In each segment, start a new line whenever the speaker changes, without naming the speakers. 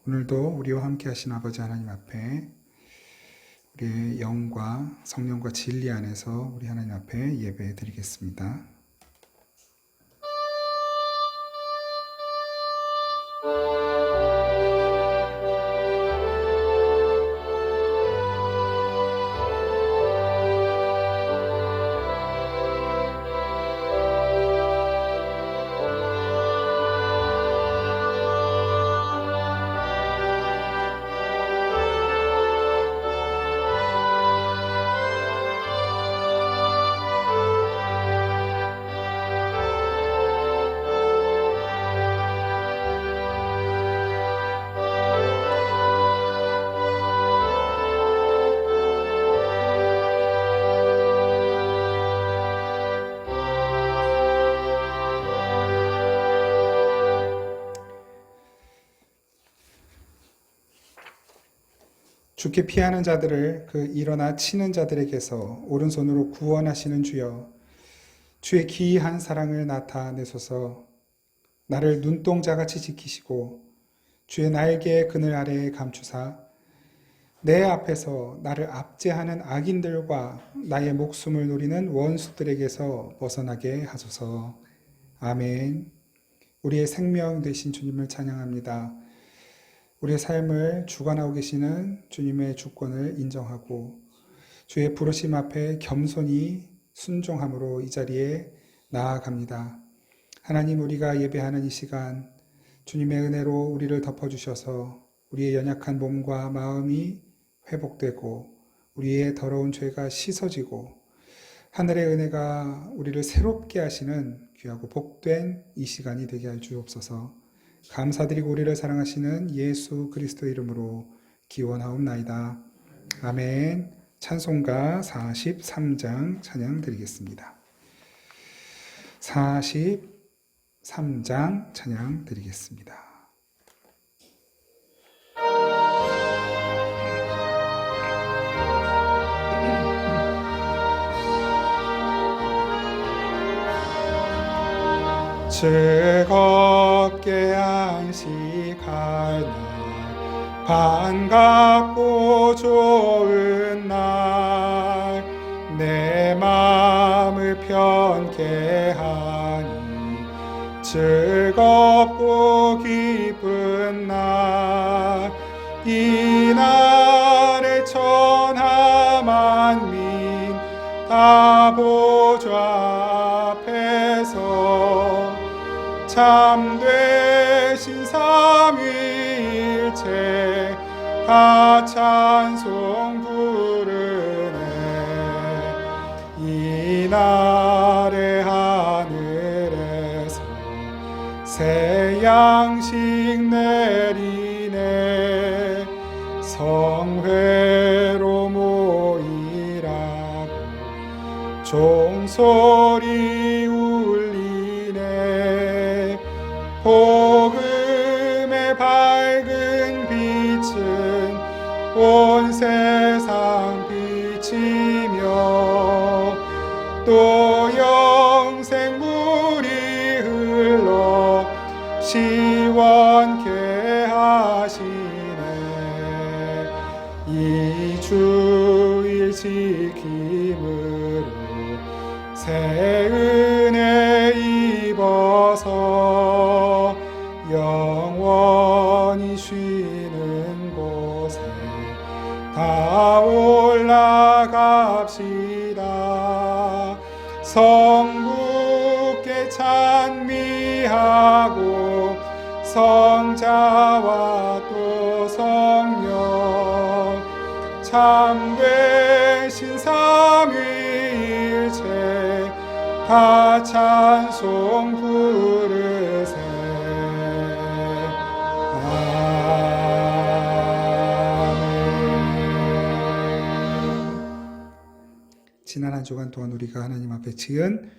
오늘도 우리와 함께 하신 아버지 하나님 앞에 우리의 영과 성령과 진리 안에서 우리 하나님 앞에 예배 드리겠습니다. 주께 피하는 자들을 그 일어나 치는 자들에게서 오른손으로 구원하시는 주여, 주의 기이한 사랑을 나타내소서. 나를 눈동자같이 지키시고 주의 날개의 그늘 아래에 감추사 내 앞에서 나를 압제하는 악인들과 나의 목숨을 노리는 원수들에게서 벗어나게 하소서. 아멘. 우리의 생명 되신 주님을 찬양합니다. 우리의 삶을 주관하고 계시는 주님의 주권을 인정하고 주의 부르심 앞에 겸손히 순종함으로 이 자리에 나아갑니다. 하나님, 우리가 예배하는 이 시간 주님의 은혜로 우리를 덮어주셔서 우리의 연약한 몸과 마음이 회복되고 우리의 더러운 죄가 씻어지고 하늘의 은혜가 우리를 새롭게 하시는 귀하고 복된 이 시간이 되게 할 주옵소서. 감사드리고 우리를 사랑하시는 예수 그리스도 이름으로 기원하옵나이다. 아멘. 찬송가 43장 찬양 드리겠습니다. 43장 찬양 드리겠습니다. 즐겁게 안식할 날, 반갑고 좋은 날, 내 마음을 편케 하니 즐겁고 기쁜 날, 이 날에 천하 만민 다 보좌 앞에서 참되신 삼위일체 다 찬송 부르네. 이 날의 하늘에서 새 양식 내리네. 성회로 모이라고 종소리 울리네. 복음의 밝은 빛은 온 세상 비치며 또 영생물이 흘러 시원케 하시네. 이 주일 지킴으로 새 은혜 입어서 영원히 쉬는 곳에 다 올라갑시다. 성부께 찬미하고 성자와 또 성령 참되신 삼위일체 다 찬송 부르세. 지난 한 주간 동안 우리가 하나님 앞에 지은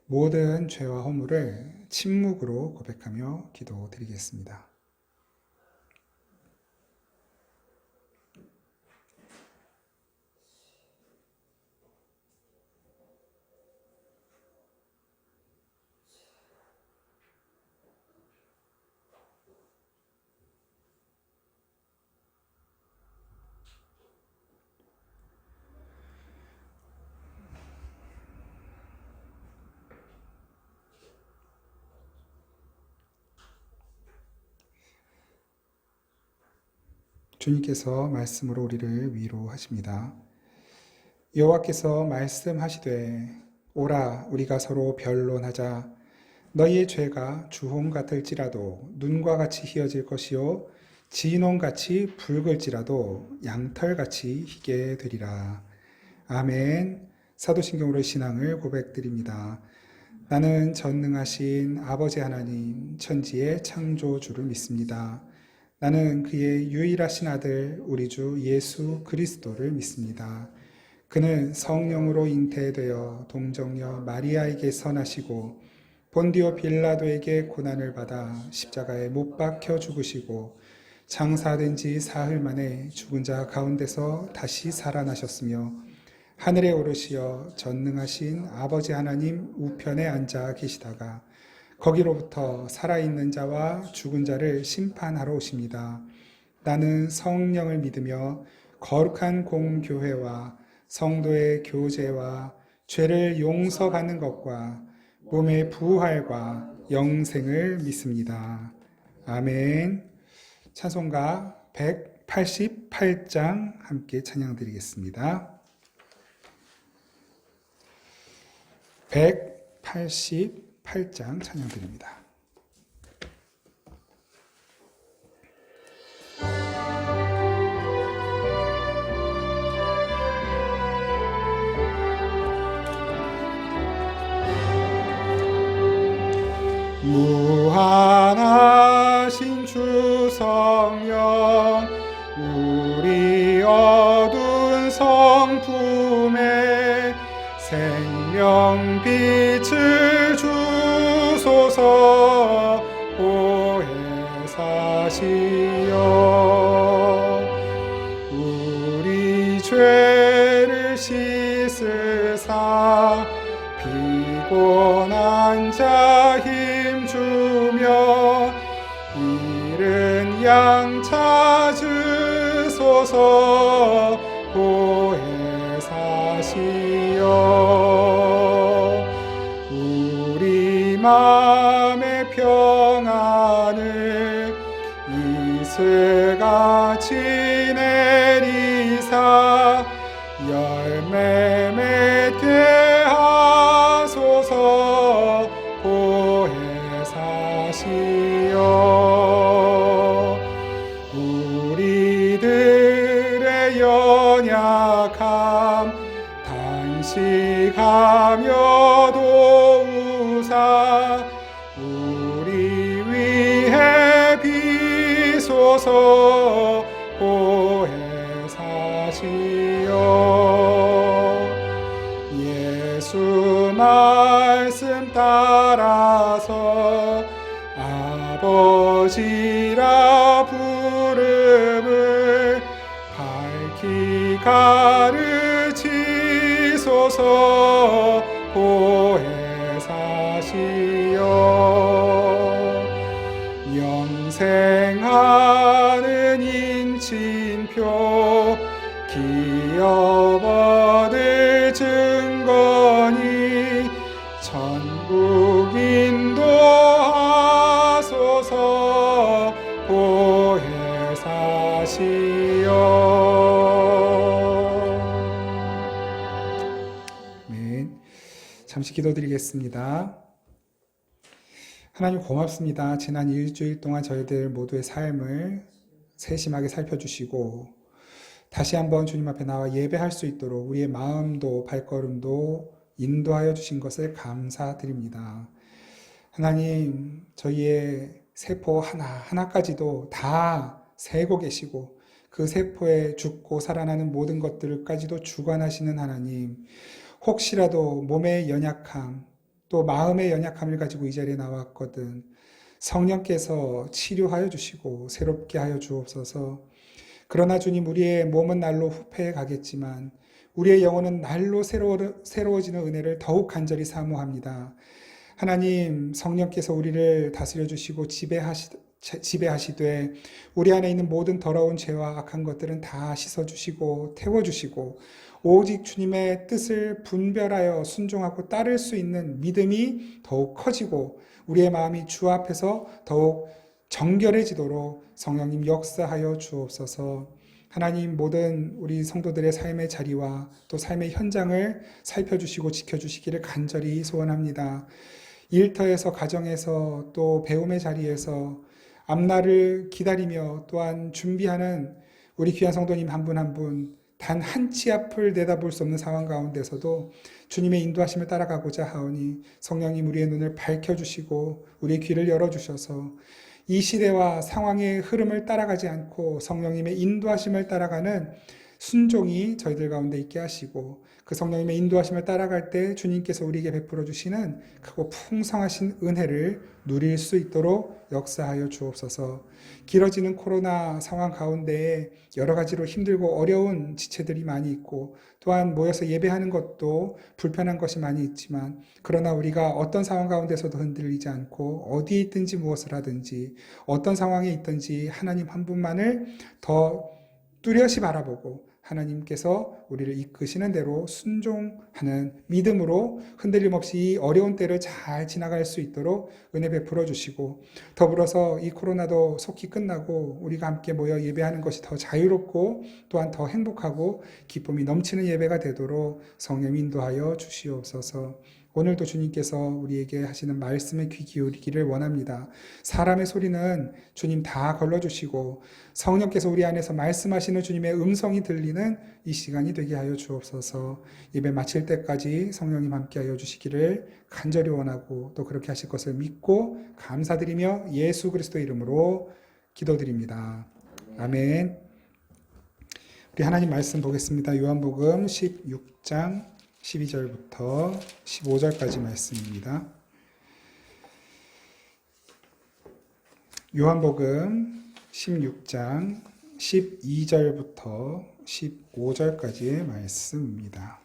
모든 죄와 허물을 침묵으로 고백하며 기도드리겠습니다. 주님께서 말씀으로 우리를 위로하십니다. 여호와께서 말씀하시되 오라 우리가 서로 변론하자. 너희의 죄가 주홍 같을지라도 눈과 같이 희어질 것이요 진홍같이 붉을지라도 양털같이 희게 되리라. 아멘. 사도신경으로 신앙을 고백드립니다. 나는 전능하신 아버지 하나님 천지의 창조주를 믿습니다. 나는 그의 유일하신 아들 우리 주 예수 그리스도를 믿습니다. 그는 성령으로 잉태되어 동정녀 마리아에게 나시고 본디오 빌라도에게 고난을 받아 십자가에 못 박혀 죽으시고 장사된 지 사흘 만에 죽은 자 가운데서 다시 살아나셨으며 하늘에 오르시어 전능하신 아버지 하나님 우편에 앉아 계시다가 거기로부터 살아있는 자와 죽은 자를 심판하러 오십니다. 나는 성령을 믿으며 거룩한 공교회와 성도의 교제와 죄를 용서받는 것과 몸의 부활과 영생을 믿습니다. 아멘. 찬송가 188장 함께 찬양드리겠습니다. 188장 찬양드립니다. 무한하신 주 성령 우리 어두운 성품에 생명빛을 주소서. 보혜사시여 우리 죄를 씻으사 피곤한 자 힘주며 잃은 양 찾으소서. 보혜사시여 우리 맘의 평안을 이슬같이 내리사 열매 맺게 하소서. 보혜사시여 우리들의 연약함 단식하며 도우사 우리 위해 비소서. 보혜사시여 예수 말씀 따라서 아버지라 부름을 밝히 가르치소서. 보혜사시여 영생하는 인친표 기업 얻을 증거니 천국 인도하소서. 보혜사시여 아멘. 잠시 기도드리겠습니다. 하나님 고맙습니다. 지난 일주일 동안 저희들 모두의 삶을 세심하게 살펴주시고 다시 한번 주님 앞에 나와 예배할 수 있도록 우리의 마음도 발걸음도 인도하여 주신 것을 감사드립니다. 하나님 저희의 세포 하나하나까지도 다 세고 계시고 그 세포에 죽고 살아나는 모든 것들까지도 주관하시는 하나님, 혹시라도 몸의 연약함 또 마음의 연약함을 가지고 이 자리에 나왔거든 성령께서 치료하여 주시고 새롭게 하여 주옵소서. 그러나 주님 우리의 몸은 날로 후패해 가겠지만 우리의 영혼은 날로 새로워지는 은혜를 더욱 간절히 사모합니다. 하나님 성령께서 우리를 다스려 주시고 지배하시되 우리 안에 있는 모든 더러운 죄와 악한 것들은 다 씻어주시고 태워주시고 오직 주님의 뜻을 분별하여 순종하고 따를 수 있는 믿음이 더욱 커지고 우리의 마음이 주 앞에서 더욱 정결해지도록 성령님 역사하여 주옵소서. 하나님, 모든 우리 성도들의 삶의 자리와 또 삶의 현장을 살펴주시고 지켜주시기를 간절히 소원합니다. 일터에서, 가정에서, 또 배움의 자리에서 앞날을 기다리며 또한 준비하는 우리 귀한 성도님 한 분 한 분, 단 한 치 앞을 내다볼 수 없는 상황 가운데서도 주님의 인도하심을 따라가고자 하오니 성령님 우리의 눈을 밝혀주시고 우리의 귀를 열어주셔서 이 시대와 상황의 흐름을 따라가지 않고 성령님의 인도하심을 따라가는 순종이 저희들 가운데 있게 하시고, 그 성령님의 인도하심을 따라갈 때 주님께서 우리에게 베풀어 주시는 크고 풍성하신 은혜를 누릴 수 있도록 역사하여 주옵소서. 길어지는 코로나 상황 가운데에 여러 가지로 힘들고 어려운 지체들이 많이 있고, 또한 모여서 예배하는 것도 불편한 것이 많이 있지만, 그러나 우리가 어떤 상황 가운데서도 흔들리지 않고 어디에 있든지 무엇을 하든지 어떤 상황에 있든지 하나님 한 분만을 더 뚜렷이 바라보고 하나님께서 우리를 이끄시는 대로 순종하는 믿음으로 흔들림 없이 이 어려운 때를 잘 지나갈 수 있도록 은혜 베풀어 주시고, 더불어서 이 코로나도 속히 끝나고 우리가 함께 모여 예배하는 것이 더 자유롭고 또한 더 행복하고 기쁨이 넘치는 예배가 되도록 성령 인도하여 주시옵소서. 오늘도 주님께서 우리에게 하시는 말씀에 귀 기울이기를 원합니다. 사람의 소리는 주님 다 걸러주시고 성령께서 우리 안에서 말씀하시는 주님의 음성이 들리는 이 시간이 되게 하여 주옵소서. 예배 마칠 때까지 성령님 함께하여 주시기를 간절히 원하고 또 그렇게 하실 것을 믿고 감사드리며 예수 그리스도 이름으로 기도드립니다. 아멘. 우리 하나님 말씀 보겠습니다. 요한복음 16장 12절부터 15절까지 말씀입니다. 요한복음 16장 12절부터 15절까지의 말씀입니다.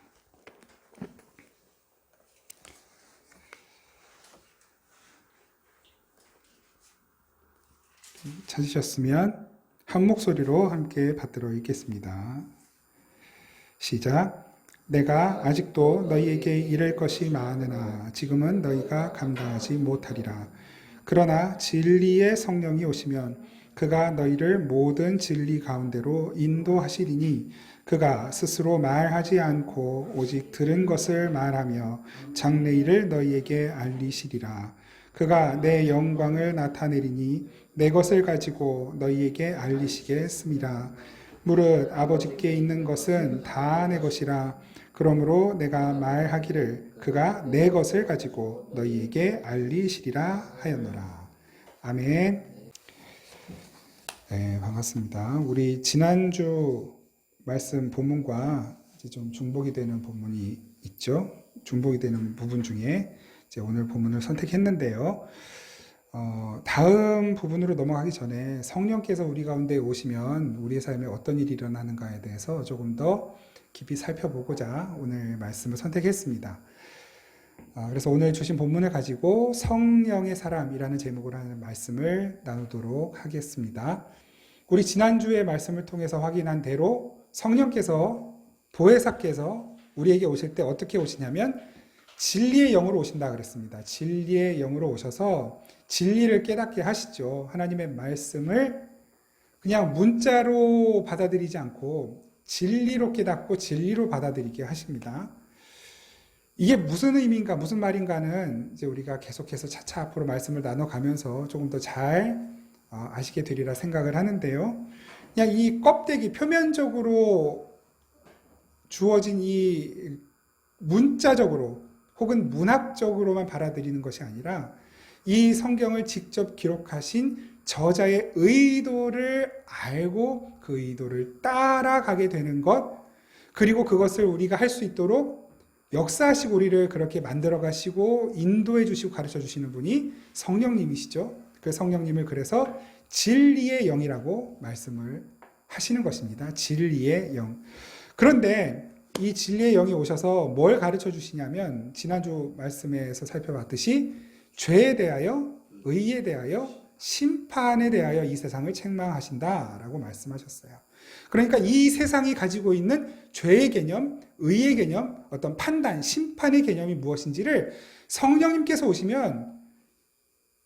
찾으셨으면 한 목소리로 함께 받들어 읽겠습니다. 시작. 내가 아직도 너희에게 이를 것이 많으나 지금은 너희가 감당하지 못하리라. 그러나 진리의 성령이 오시면 그가 너희를 모든 진리 가운데로 인도하시리니 그가 스스로 말하지 않고 오직 들은 것을 말하며 장래일을 너희에게 알리시리라. 그가 내 영광을 나타내리니 내 것을 가지고 너희에게 알리시겠습니다. 무릇 아버지께 있는 것은 다 내 것이라. 그러므로 내가 말하기를 그가 내 것을 가지고 너희에게 알리시리라 하였노라. 아멘. 네, 반갑습니다. 우리 지난주 말씀 본문과 이제 좀 중복이 되는 본문이 있죠. 중복이 되는 부분 중에 이제 오늘 본문을 선택했는데요. 다음 부분으로 넘어가기 전에 성령께서 우리 가운데 오시면 우리의 삶에 어떤 일이 일어나는가에 대해서 조금 더 깊이 살펴보고자 오늘 말씀을 선택했습니다. 그래서 오늘 주신 본문을 가지고 성령의 사람이라는 제목으로 하는 말씀을 나누도록 하겠습니다. 우리 지난주의 말씀을 통해서 확인한 대로 성령께서, 보혜사께서 우리에게 오실 때 어떻게 오시냐면 진리의 영으로 오신다 그랬습니다. 진리의 영으로 오셔서 진리를 깨닫게 하시죠. 하나님의 말씀을 그냥 문자로 받아들이지 않고 진리로 깨닫고 진리로 받아들이게 하십니다. 이게 무슨 의미인가, 무슨 말인가는 이제 우리가 계속해서 차차 앞으로 말씀을 나눠가면서 조금 더 잘 아시게 되리라 생각을 하는데요. 그냥 이 껍데기, 표면적으로 주어진 이 문자적으로 혹은 문학적으로만 받아들이는 것이 아니라 이 성경을 직접 기록하신 저자의 의도를 알고 그 의도를 따라가게 되는 것, 그리고 그것을 우리가 할 수 있도록 역사하시고 우리를 그렇게 만들어 가시고 인도해 주시고 가르쳐 주시는 분이 성령님이시죠. 그 성령님을 그래서 진리의 영이라고 말씀을 하시는 것입니다. 진리의 영. 그런데 이 진리의 영이 오셔서 뭘 가르쳐 주시냐면 지난주 말씀에서 살펴봤듯이 죄에 대하여, 의에 대하여, 심판에 대하여 이 세상을 책망하신다라고 말씀하셨어요. 그러니까 이 세상이 가지고 있는 죄의 개념, 의의 개념, 어떤 판단, 심판의 개념이 무엇인지를 성령님께서 오시면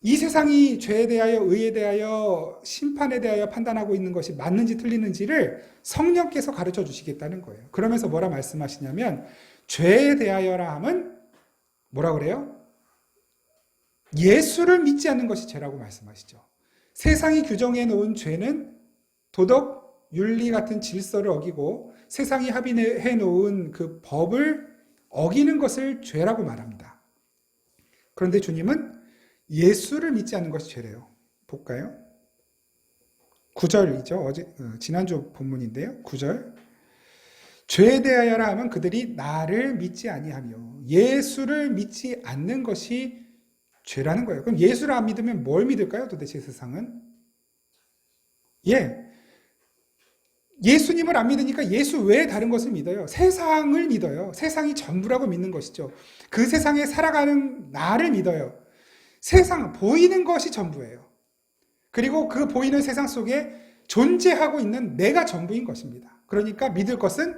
이 세상이 죄에 대하여, 의에 대하여, 심판에 대하여 판단하고 있는 것이 맞는지 틀리는지를 성령께서 가르쳐 주시겠다는 거예요. 그러면서 뭐라 말씀하시냐면, 죄에 대하여라 함은 뭐라 그래요? 예수를 믿지 않는 것이 죄라고 말씀하시죠. 세상이 규정해 놓은 죄는 도덕, 윤리 같은 질서를 어기고 세상이 합의해 놓은 그 법을 어기는 것을 죄라고 말합니다. 그런데 주님은 예수를 믿지 않는 것이 죄래요. 볼까요? 9절이죠. 지난주 본문인데요. 9절. 죄에 대하여라 하면 그들이 나를 믿지 아니하며 예수를 믿지 않는 것이 죄라는 거예요. 그럼 예수를 안 믿으면 뭘 믿을까요? 도대체 세상은? 예수님을 안 믿으니까 예수 외에 다른 것을 믿어요. 세상을 믿어요. 세상이 전부라고 믿는 것이죠. 그 세상에 살아가는 나를 믿어요. 세상, 보이는 것이 전부예요. 그리고 그 보이는 세상 속에 존재하고 있는 내가 전부인 것입니다. 그러니까 믿을 것은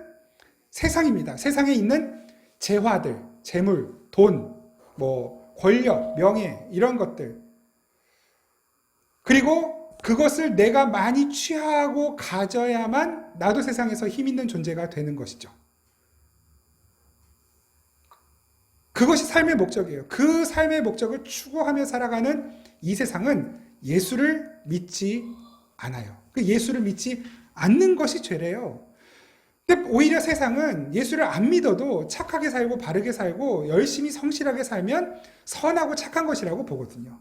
세상입니다. 세상에 있는 재화들, 재물, 돈, 권력, 명예 이런 것들. 그리고 그것을 내가 많이 취하고 가져야만 나도 세상에서 힘 있는 존재가 되는 것이죠. 그것이 삶의 목적이에요. 그 삶의 목적을 추구하며 살아가는 이 세상은 예수를 믿지 않아요. 그 예수를 믿지 않는 것이 죄래요. 근데 오히려 세상은 예수를 안 믿어도 착하게 살고 바르게 살고 열심히 성실하게 살면 선하고 착한 것이라고 보거든요.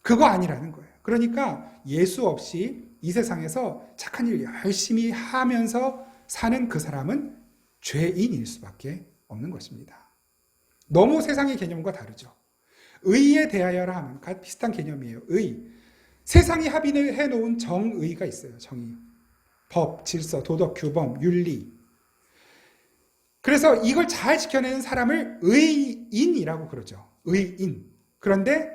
그거 아니라는 거예요. 그러니까 예수 없이 이 세상에서 착한 일 열심히 하면서 사는 그 사람은 죄인일 수밖에 없는 것입니다. 너무 세상의 개념과 다르죠. 의에 대하여라 하면 비슷한 개념이에요. 의. 세상이 합의해 놓은 정의가 있어요. 정의. 법, 질서, 도덕, 규범, 윤리. 그래서 이걸 잘 지켜내는 사람을 의인이라고 그러죠. 의인. 그런데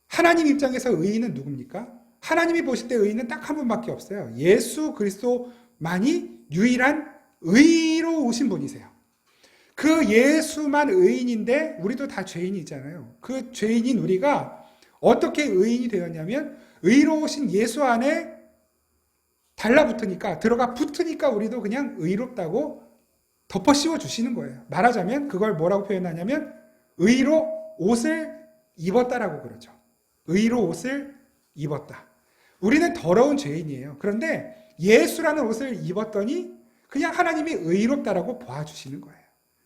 하나님 입장에서 의인은 누굽니까? 하나님이 보실 때 의인은 딱 한 분밖에 없어요. 예수 그리스도만이 유일한 의로 오신 분이세요. 그 예수만 의인인데 우리도 다 죄인이잖아요. 그 죄인인 우리가 어떻게 의인이 되었냐면 의로우신 예수 안에 달라붙으니까 들어가 붙으니까 우리도 그냥 의롭다고 덮어 씌워 주시는 거예요. 말하자면 그걸 뭐라고 표현하냐면 의로 옷을 입었다라고 그러죠. 의로 옷을 입었다. 우리는 더러운 죄인이에요. 그런데 예수라는 옷을 입었더니 그냥 하나님이 의롭다라고 봐주시는 거예요.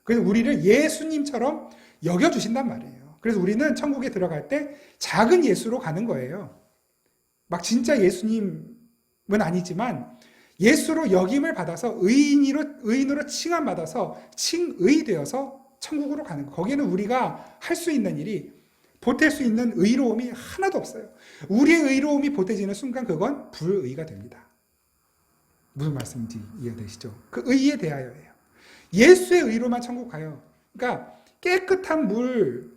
그래서 우리를 예수님처럼 여겨주신단 말이에요. 그래서 우리는 천국에 들어갈 때 작은 예수로 가는 거예요. 막 진짜 예수님은 아니지만 예수로 역임을 받아서 의인으로 칭함받아서 칭의되어서 천국으로 가는 거예요. 거기는 우리가 할 수 있는 일이 보탤 수 있는 의로움이 하나도 없어요. 우리의 의로움이 보태지는 순간 그건 불의가 됩니다. 무슨 말씀인지 이해되시죠? 그 의에 대하여예요. 예수의 의로만 천국 가요. 그러니까 깨끗한 물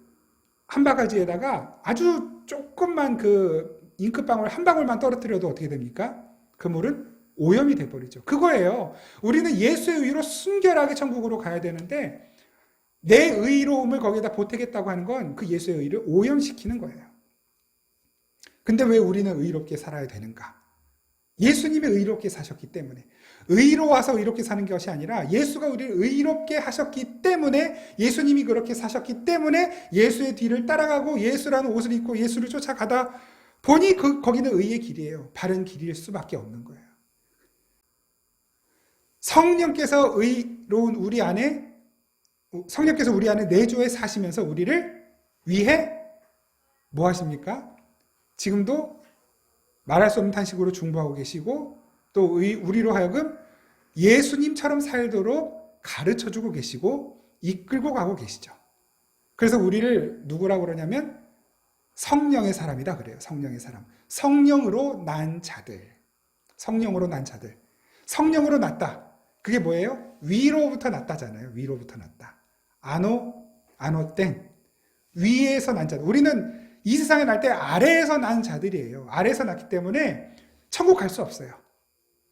한 바가지에다가 아주 조금만 그 잉크방울 한 방울만 떨어뜨려도 어떻게 됩니까? 그 물은 오염이 돼버리죠. 그거예요. 우리는 예수의 의로 순결하게 천국으로 가야 되는데 내 의로움을 거기에다 보태겠다고 하는 건 그 예수의 의를 오염시키는 거예요. 근데 왜 우리는 의롭게 살아야 되는가? 예수님이 의롭게 사셨기 때문에. 의로워서 의롭게 사는 것이 아니라 예수가 우리를 의롭게 하셨기 때문에 예수님이 그렇게 사셨기 때문에 예수의 뒤를 따라가고 예수라는 옷을 입고 예수를 쫓아가다 보니 거기는 의의 길이에요. 바른 길일 수밖에 없는 거예요. 성령께서 우리 안에 내주에 사시면서 우리를 위해 뭐 하십니까? 지금도 말할 수 없는 탄식으로 중보하고 계시고 또 우리로 하여금 예수님처럼 살도록 가르쳐주고 계시고 이끌고 가고 계시죠. 그래서 우리를 누구라고 그러냐면 성령의 사람이라 그래요. 성령의 사람. 성령으로 난 자들. 성령으로 난 자들. 성령으로 났다. 그게 뭐예요? 위로부터 났다잖아요. 위로부터 났다. 아노땡. 위에서 난 자들. 우리는 이 세상에 날 때 아래에서 난 자들이에요. 아래에서 났기 때문에 천국 갈 수 없어요.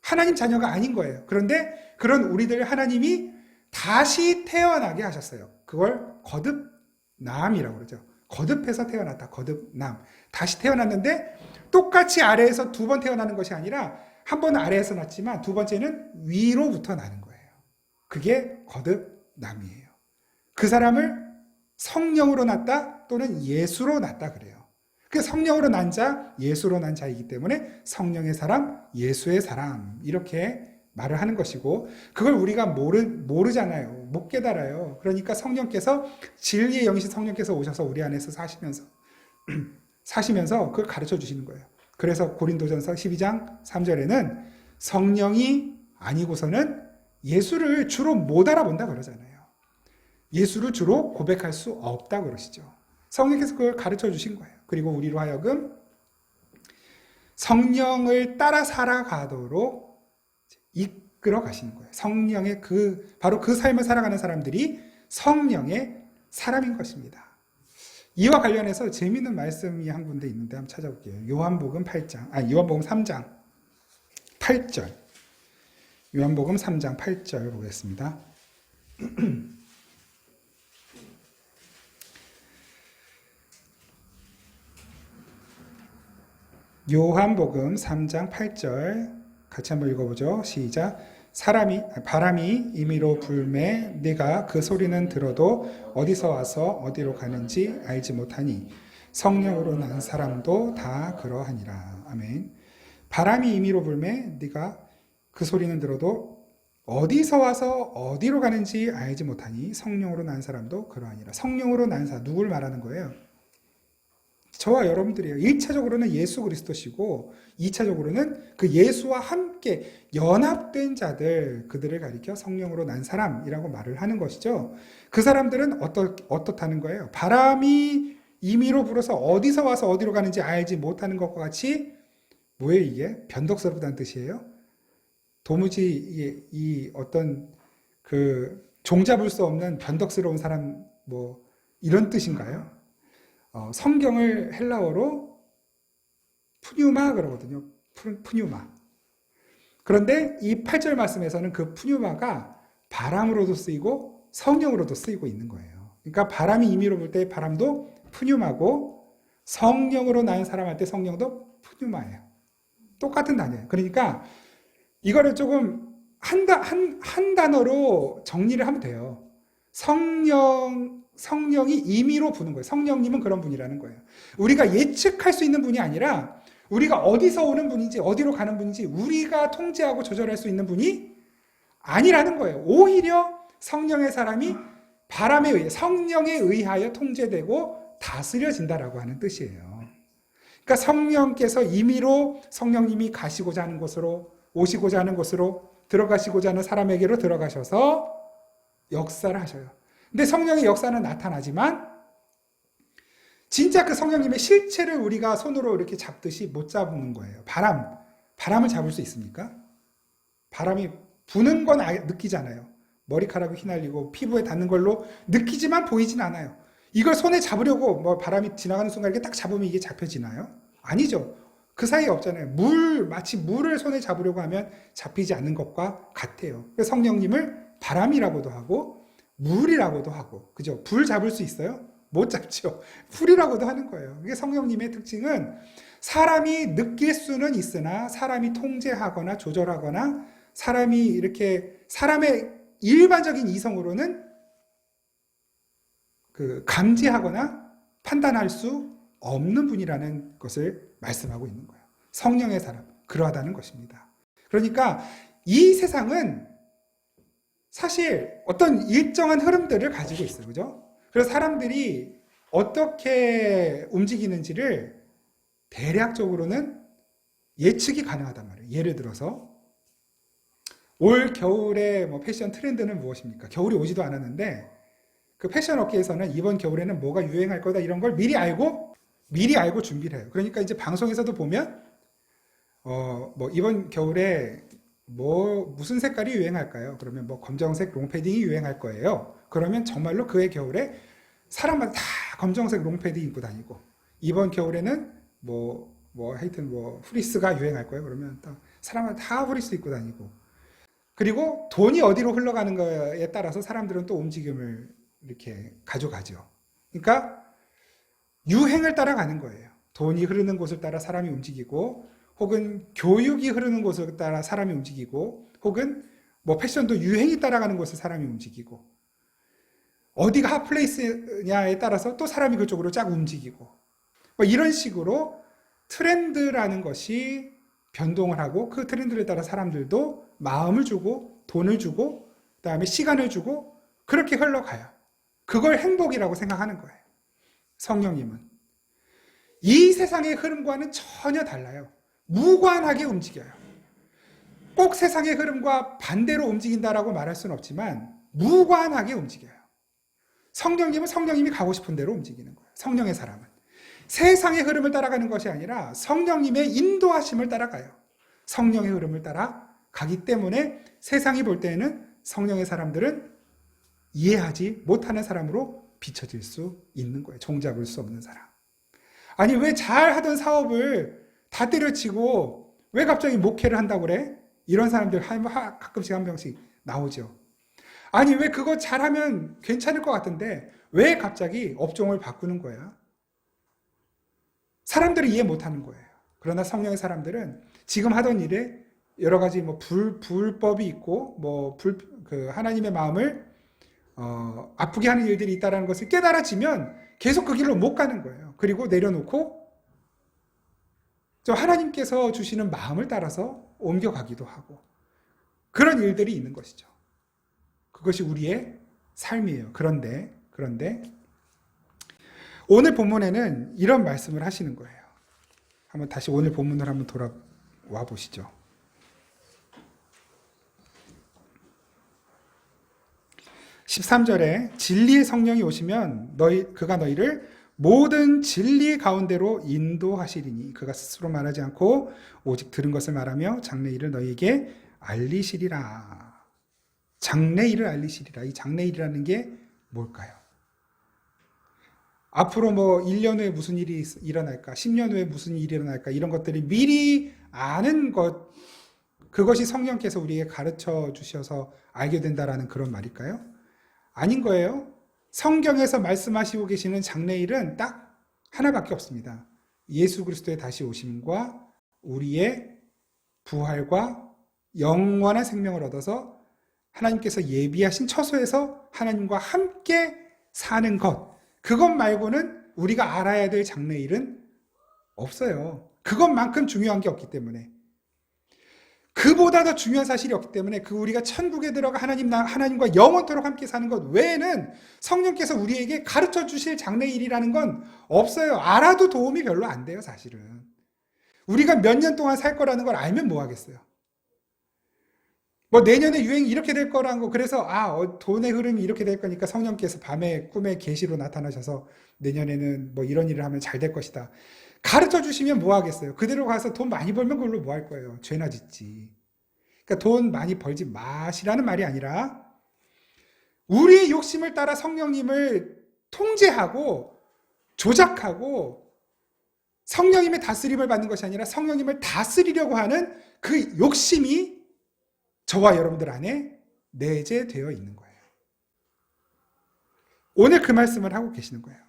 하나님 자녀가 아닌 거예요. 그런데 그런 우리들 하나님이 다시 태어나게 하셨어요. 그걸 거듭남이라고 그러죠. 거듭해서 태어났다. 거듭남. 다시 태어났는데 똑같이 아래에서 두 번 태어나는 것이 아니라 한 번은 아래에서 났지만 두 번째는 위로부터 나는 거예요. 그게 거듭남이에요. 그 사람을 성령으로 낳다 또는 예수로 낳다 그래요. 그 성령으로 난 자, 예수로 난 자이기 때문에 성령의 사람, 예수의 사람 이렇게 말을 하는 것이고 그걸 우리가 모르잖아요. 못 깨달아요. 그러니까 성령께서 진리의 영이신 성령께서 오셔서 우리 안에서 사시면서 그걸 가르쳐 주시는 거예요. 그래서 고린도전서 12장 3절에는 성령이 아니고서는 예수를 주로 못 알아본다 그러잖아요. 예수를 주로 고백할 수 없다 그러시죠. 성령께서 그걸 가르쳐 주신 거예요. 그리고 우리로 하여금 성령을 따라 살아가도록 이끌어 가시는 거예요. 성령의 바로 그 삶을 살아가는 사람들이 성령의 사람인 것입니다. 이와 관련해서 재미있는 말씀이 한 군데 있는데 한번 찾아볼게요. 요한복음 3장 8절. 요한복음 3장 8절 보겠습니다. 요한복음 3장 8절 같이 한번 읽어보죠. 시작. 바람이 임의로 불매 네가 그 소리는 들어도 어디서 와서 어디로 가는지 알지 못하니 성령으로 난 사람도 다 그러하니라. 아멘. 바람이 임의로 불매 네가 그 소리는 들어도 어디서 와서 어디로 가는지 알지 못하니 성령으로 난 사람도 그러하니라. 성령으로 난 사람 누굴 말하는 거예요? 저와 여러분들이에요. 1차적으로는 예수 그리스도시고 2차적으로는 그 예수와 함께 연합된 자들, 그들을 가리켜 성령으로 난 사람이라고 말을 하는 것이죠. 그 사람들은 어떻다는 거예요? 바람이 임의로 불어서 어디서 와서 어디로 가는지 알지 못하는 것과 같이 뭐예요 이게? 변덕스럽다는 뜻이에요? 도무지 이 어떤 그 종잡을 수 없는 변덕스러운 사람 뭐 이런 뜻인가요? 성경을 헬라어로 푸뉴마 그러거든요. 푸뉴마. 그런데 이 8절 말씀에서는 그 푸뉴마가 바람으로도 쓰이고 성령으로도 쓰이고 있는 거예요. 그러니까 바람이 임의로 불 때 바람도 푸뉴마고 성령으로 난 사람한테 성령도 푸뉴마예요. 똑같은 단어예요. 그러니까 이거를 조금 한 단어로 정리를 하면 돼요. 성령이 임의로 부는 거예요. 성령님은 그런 분이라는 거예요. 우리가 예측할 수 있는 분이 아니라 우리가 어디서 오는 분인지 어디로 가는 분인지 우리가 통제하고 조절할 수 있는 분이 아니라는 거예요. 오히려 성령의 사람이 바람에 의해 성령에 의하여 통제되고 다스려진다라고 하는 뜻이에요. 그러니까 성령께서 임의로 성령님이 가시고자 하는 곳으로 오시고자 하는 곳으로 들어가시고자 하는 사람에게로 들어가셔서 역사를 하셔요. 근데 성령의 역사는 나타나지만 진짜 그 성령님의 실체를 우리가 손으로 이렇게 잡듯이 못 잡는 거예요. 바람을 잡을 수 있습니까? 바람이 부는 건 느끼잖아요. 머리카락이 휘날리고 피부에 닿는 걸로 느끼지만 보이진 않아요. 이걸 손에 잡으려고 뭐 바람이 지나가는 순간 이렇게 딱 잡으면 이게 잡혀지나요? 아니죠. 그 사이에 없잖아요. 마치 물을 손에 잡으려고 하면 잡히지 않는 것과 같아요. 성령님을 바람이라고도 하고 물이라고도 하고, 그죠? 불 잡을 수 있어요? 못 잡죠. 불이라고도 하는 거예요. 이게 성령님의 특징은 사람이 느낄 수는 있으나 사람이 통제하거나 조절하거나 사람의 일반적인 이성으로는 감지하거나 판단할 수 없는 분이라는 것을 말씀하고 있는 거예요. 성령의 사람, 그러하다는 것입니다. 그러니까 이 세상은 사실 어떤 일정한 흐름들을 가지고 있어요. 그죠? 그래서 사람들이 어떻게 움직이는지를 대략적으로는 예측이 가능하단 말이에요. 예를 들어서 올 겨울의 패션 트렌드는 무엇입니까? 겨울이 오지도 않았는데 그 패션 업계에서는 이번 겨울에는 뭐가 유행할 거다 이런 걸 미리 알고 준비를 해요. 그러니까 이제 방송에서도 보면 이번 겨울에 무슨 색깔이 유행할까요? 그러면 검정색 롱패딩이 유행할 거예요. 그러면 정말로 그해 겨울에 사람마다 다 검정색 롱패딩 입고 다니고 이번 겨울에는 하여튼 프리스가 유행할 거예요. 그러면 사람마다 다 프리스 입고 다니고 그리고 돈이 어디로 흘러가는 거에 따라서 사람들은 또 움직임을 이렇게 가져가죠. 그러니까 유행을 따라가는 거예요. 돈이 흐르는 곳을 따라 사람이 움직이고, 혹은 교육이 흐르는 곳을 따라 사람이 움직이고, 혹은 뭐 패션도 유행이 따라가는 곳을 사람이 움직이고, 어디가 핫플레이스냐에 따라서 또 사람이 그쪽으로 쫙 움직이고, 뭐 이런 식으로 트렌드라는 것이 변동을 하고, 그 트렌드에 따라 사람들도 마음을 주고 돈을 주고 그다음에 시간을 주고 그렇게 흘러가요. 그걸 행복이라고 생각하는 거예요. 성령님은 이 세상의 흐름과는 전혀 달라요. 무관하게 움직여요. 꼭 세상의 흐름과 반대로 움직인다라고 말할 수는 없지만 무관하게 움직여요. 성령님은 성령님이 가고 싶은 대로 움직이는 거예요. 성령의 사람은 세상의 흐름을 따라가는 것이 아니라 성령님의 인도하심을 따라가요. 성령의 흐름을 따라 가기 때문에 세상이 볼 때에는 성령의 사람들은 이해하지 못하는 사람으로 비춰질 수 있는 거예요. 종잡을 수 없는 사람. 아니 왜 잘하던 사업을 다 때려치고 왜 갑자기 목회를 한다고 그래? 이런 사람들 가끔씩 한 명씩 나오죠. 아니 왜 그거 잘하면 괜찮을 것 같은데 왜 갑자기 업종을 바꾸는 거야? 사람들이 이해 못하는 거예요. 그러나 성령의 사람들은 지금 하던 일에 여러 가지 뭐 불법이 있고 뭐 하나님의 마음을 아프게 하는 일들이 있다는 것을 깨달아지면 계속 그 길로 못 가는 거예요. 그리고 내려놓고 하나님께서 주시는 마음을 따라서 옮겨가기도 하고 그런 일들이 있는 것이죠. 그것이 우리의 삶이에요. 그런데 오늘 본문에는 이런 말씀을 하시는 거예요. 한번 다시 오늘 본문을 한번 돌아와 보시죠. 13절에 진리의 성령이 오시면 그가 너희를 모든 진리 가운데로 인도하시리니 그가 스스로 말하지 않고 오직 들은 것을 말하며 장래일을 너희에게 알리시리라. 장래일을 알리시리라. 이 장래일이라는 게 뭘까요? 앞으로 뭐 1년 후에 무슨 일이 일어날까? 10년 후에 무슨 일이 일어날까? 이런 것들이 미리 아는 것, 그것이 성령께서 우리에게 가르쳐 주셔서 알게 된다라는 그런 말일까요? 아닌 거예요. 성경에서 말씀하시고 계시는 장래일은 딱 하나밖에 없습니다. 예수 그리스도의 다시 오심과 우리의 부활과 영원한 생명을 얻어서 하나님께서 예비하신 처소에서 하나님과 함께 사는 것, 그것 말고는 우리가 알아야 될 장래일은 없어요. 그것만큼 중요한 게 없기 때문에, 그보다 더 중요한 사실이 없기 때문에 우리가 천국에 들어가 하나님과 영원토록 함께 사는 것 외에는 성령께서 우리에게 가르쳐 주실 장래일이라는 건 없어요. 알아도 도움이 별로 안 돼요, 사실은. 우리가 몇 년 동안 살 거라는 걸 알면 뭐 하겠어요. 뭐 내년에 유행이 이렇게 될 거라는 거, 그래서 돈의 흐름이 이렇게 될 거니까 성령께서 밤에 꿈에 계시로 나타나셔서 내년에는 뭐 이런 일을 하면 잘 될 것이다. 가르쳐 주시면 뭐 하겠어요? 그대로 가서 돈 많이 벌면 그걸로 뭐 할 거예요? 죄나 짓지. 그러니까 돈 많이 벌지 마시라는 말이 아니라 우리의 욕심을 따라 성령님을 통제하고 조작하고 성령님의 다스림을 받는 것이 아니라 성령님을 다스리려고 하는 그 욕심이 저와 여러분들 안에 내재되어 있는 거예요. 오늘 그 말씀을 하고 계시는 거예요.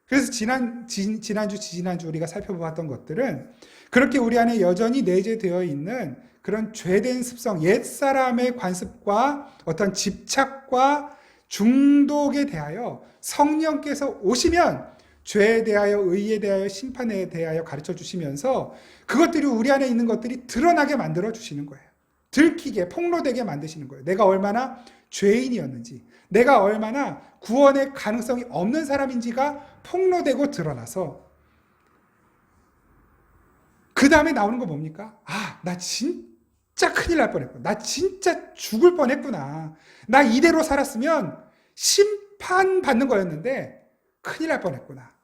그래서 지난주 우리가 살펴보았던 것들은 그렇게 우리 안에 여전히 내재되어 있는 그런 죄된 습성, 옛사람의 관습과 어떤 집착과 중독에 대하여 성령께서 오시면 죄에 대하여, 의에 대하여, 심판에 대하여 가르쳐 주시면서 그것들이 우리 안에 있는 것들이 드러나게 만들어 주시는 거예요. 들키게, 폭로되게 만드시는 거예요. 내가 얼마나 죄인이었는지, 내가 얼마나 구원의 가능성이 없는 사람인지가 폭로되고 드러나서 그 다음에 나오는 거 뭡니까? 나 진짜 큰일 날 뻔했구나. 나 진짜 죽을 뻔했구나. 나 이대로 살았으면 심판받는 거였는데 큰일 날 뻔했구나.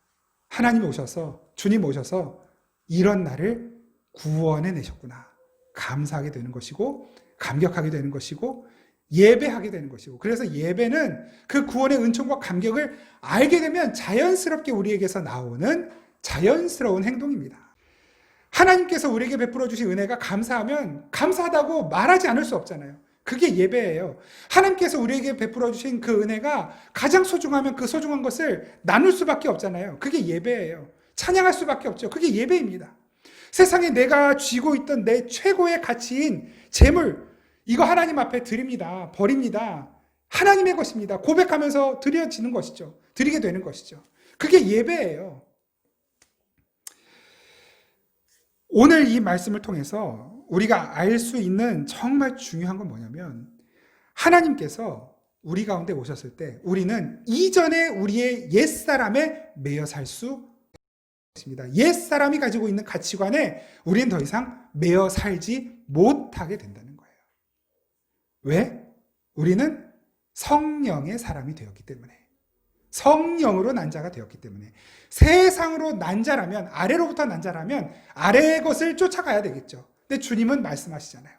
하나님이 오셔서, 주님 오셔서 이런 나를 구원해 내셨구나. 감사하게 되는 것이고, 감격하게 되는 것이고, 예배하게 되는 것이고, 그래서 예배는 그 구원의 은총과 감격을 알게 되면 자연스럽게 우리에게서 나오는 자연스러운 행동입니다. 하나님께서 우리에게 베풀어 주신 은혜가 감사하면 감사하다고 말하지 않을 수 없잖아요. 그게 예배예요. 하나님께서 우리에게 베풀어 주신 그 은혜가 가장 소중하면 그 소중한 것을 나눌 수밖에 없잖아요. 그게 예배예요. 찬양할 수밖에 없죠. 그게 예배입니다. 세상에 내가 쥐고 있던 내 최고의 가치인 재물, 이거 하나님 앞에 드립니다. 버립니다. 하나님의 것입니다. 고백하면서 드려지는 것이죠. 드리게 되는 것이죠. 그게 예배예요. 오늘 이 말씀을 통해서 우리가 알 수 있는 정말 중요한 건 뭐냐면, 하나님께서 우리 가운데 오셨을 때 우리는 이전에 우리의 옛사람에 매여 살 수 있습니다. 옛사람이 가지고 있는 가치관에 우리는 더 이상 매여 살지 못하게 된다는 거예요. 왜? 우리는 성령의 사람이 되었기 때문에, 성령으로 난 자가 되었기 때문에. 세상으로 난 자라면, 아래로부터 난 자라면 아래의 것을 쫓아가야 되겠죠. 근데 주님은 말씀하시잖아요.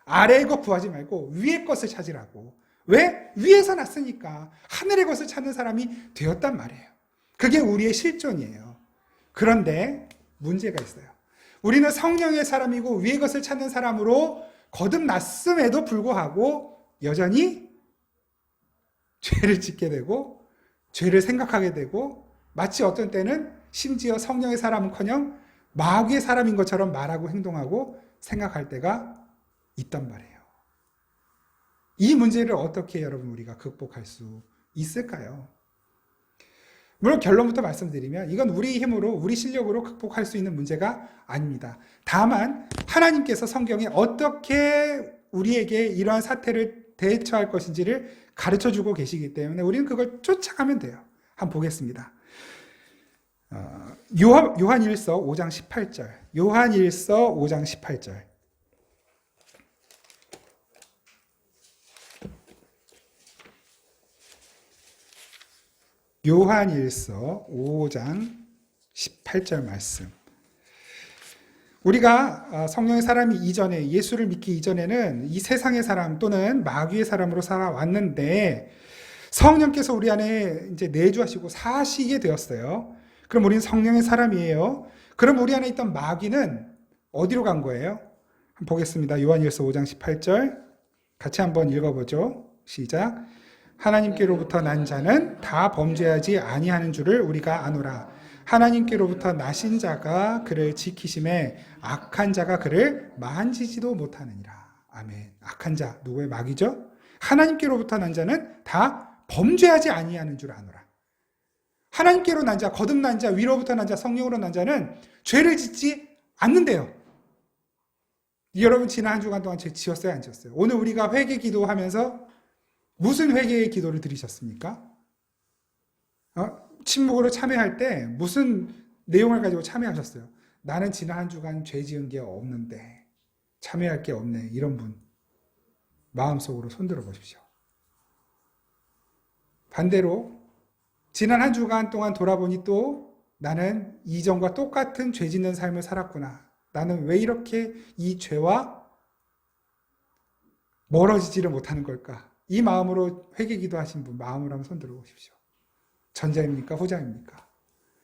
아래의 것 구하지 말고 위의 것을 찾으라고. 왜? 위에서 났으니까 하늘의 것을 찾는 사람이 되었단 말이에요. 그게 우리의 실존이에요. 그런데 문제가 있어요. 우리는 성령의 사람이고 위의 것을 찾는 사람으로 거듭났음에도 불구하고 여전히 죄를 짓게 되고 죄를 생각하게 되고, 마치 어떤 때는 심지어 성령의 사람은커녕 마귀의 사람인 것처럼 말하고 행동하고 생각할 때가 있단 말이에요. 이 문제를 어떻게 여러분 우리가 극복할 수 있을까요? 물론 결론부터 말씀드리면 이건 우리 힘으로, 우리 실력으로 극복할 수 있는 문제가 아닙니다. 다만 하나님께서 성경에 어떻게 우리에게 이러한 사태를 대처할 것인지를 가르쳐주고 계시기 때문에 우리는 그걸 쫓아가면 돼요. 한번 보겠습니다. 요한일서 5장 18절. 요한일서 5장 18절. 요한일서 5장 18절 말씀. 우리가 성령의 사람이 이전에, 예수를 믿기 이전에는 이 세상의 사람 또는 마귀의 사람으로 살아왔는데 성령께서 우리 안에 이제 내주하시고 사시게 되었어요. 그럼 우리는 성령의 사람이에요. 그럼 우리 안에 있던 마귀는 어디로 간 거예요? 한번 보겠습니다. 요한일서 5장 18절 같이 한번 읽어보죠. 시작. 하나님께로부터 난 자는 다 범죄하지 아니하는 줄을 우리가 아노라. 하나님께로부터 나신 자가 그를 지키심에 악한 자가 그를 만지지도 못하느니라. 아멘. 악한 자, 누구의? 마귀죠? 하나님께로부터 난 자는 다 범죄하지 아니하는 줄 아노라. 하나님께로 난 자, 거듭난 자, 위로부터 난 자, 성령으로 난 자는 죄를 짓지 않는데요. 여러분 지난 한 주간 동안 죄 지었어요, 안 지었어요? 오늘 우리가 회개 기도하면서 무슨 회개의 기도를 드리셨습니까? 침묵으로 참여할 때 무슨 내용을 가지고 참여하셨어요? 나는 지난 한 주간 죄 지은 게 없는데 참여할 게 없네. 이런 분 마음속으로 손들어 보십시오. 반대로 지난 한 주간 동안 돌아보니 또 나는 이전과 똑같은 죄 짓는 삶을 살았구나. 나는 왜 이렇게 이 죄와 멀어지지를 못하는 걸까? 이 마음으로 회개 기도하신 분 마음으로 한번 손들어 보십시오. 전자입니까? 후자입니까?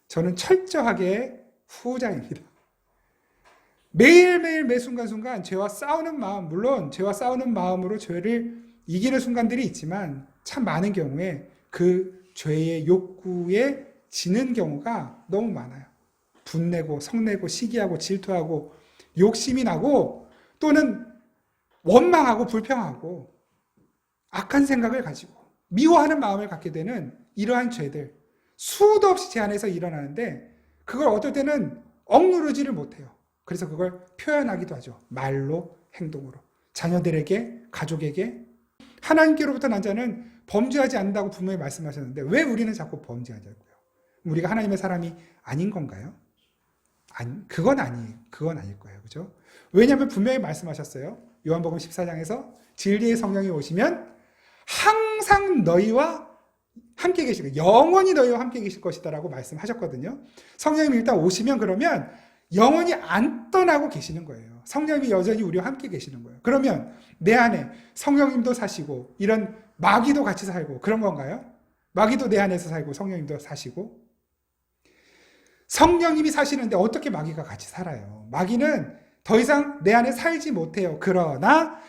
저는 철저하게 후자입니다. 매일매일 매 순간순간 죄와 싸우는 마음, 물론 죄와 싸우는 마음으로 죄를 이기는 순간들이 있지만 참 많은 경우에 그 죄의 욕구에 지는 경우가 너무 많아요. 분내고 성내고 시기하고 질투하고 욕심이 나고 또는 원망하고 불평하고 악한 생각을 가지고 미워하는 마음을 갖게 되는 이러한 죄들 수도 없이 제 안에서 일어나는데 그걸 어떨 때는 억누르지를 못해요. 그래서 그걸 표현하기도 하죠. 말로, 행동으로. 자녀들에게, 가족에게. 하나님께로부터 난 자는 범죄하지 않는다고 분명히 말씀하셨는데 왜 우리는 자꾸 범죄하냐고요? 우리가 하나님의 사람이 아닌 건가요? 아니, 그건 아니에요. 그건 아닐 거예요. 그죠? 왜냐하면 분명히 말씀하셨어요. 요한복음 14장에서 진리의 성령이 오시면 항상 너희와 함께 계실 거예요. 영원히 너희와 함께 계실 것이다라고 말씀하셨거든요. 성령님이 일단 오시면 그러면 영원히 안 떠나고 계시는 거예요. 성령님이 여전히 우리와 함께 계시는 거예요. 그러면 내 안에 성령님도 사시고 이런 마귀도 같이 살고 그런 건가요? 마귀도 내 안에서 살고 성령님도 사시고 성령님이 사시는데 어떻게 마귀가 같이 살아요? 마귀는 더 이상 내 안에 살지 못해요. 그러나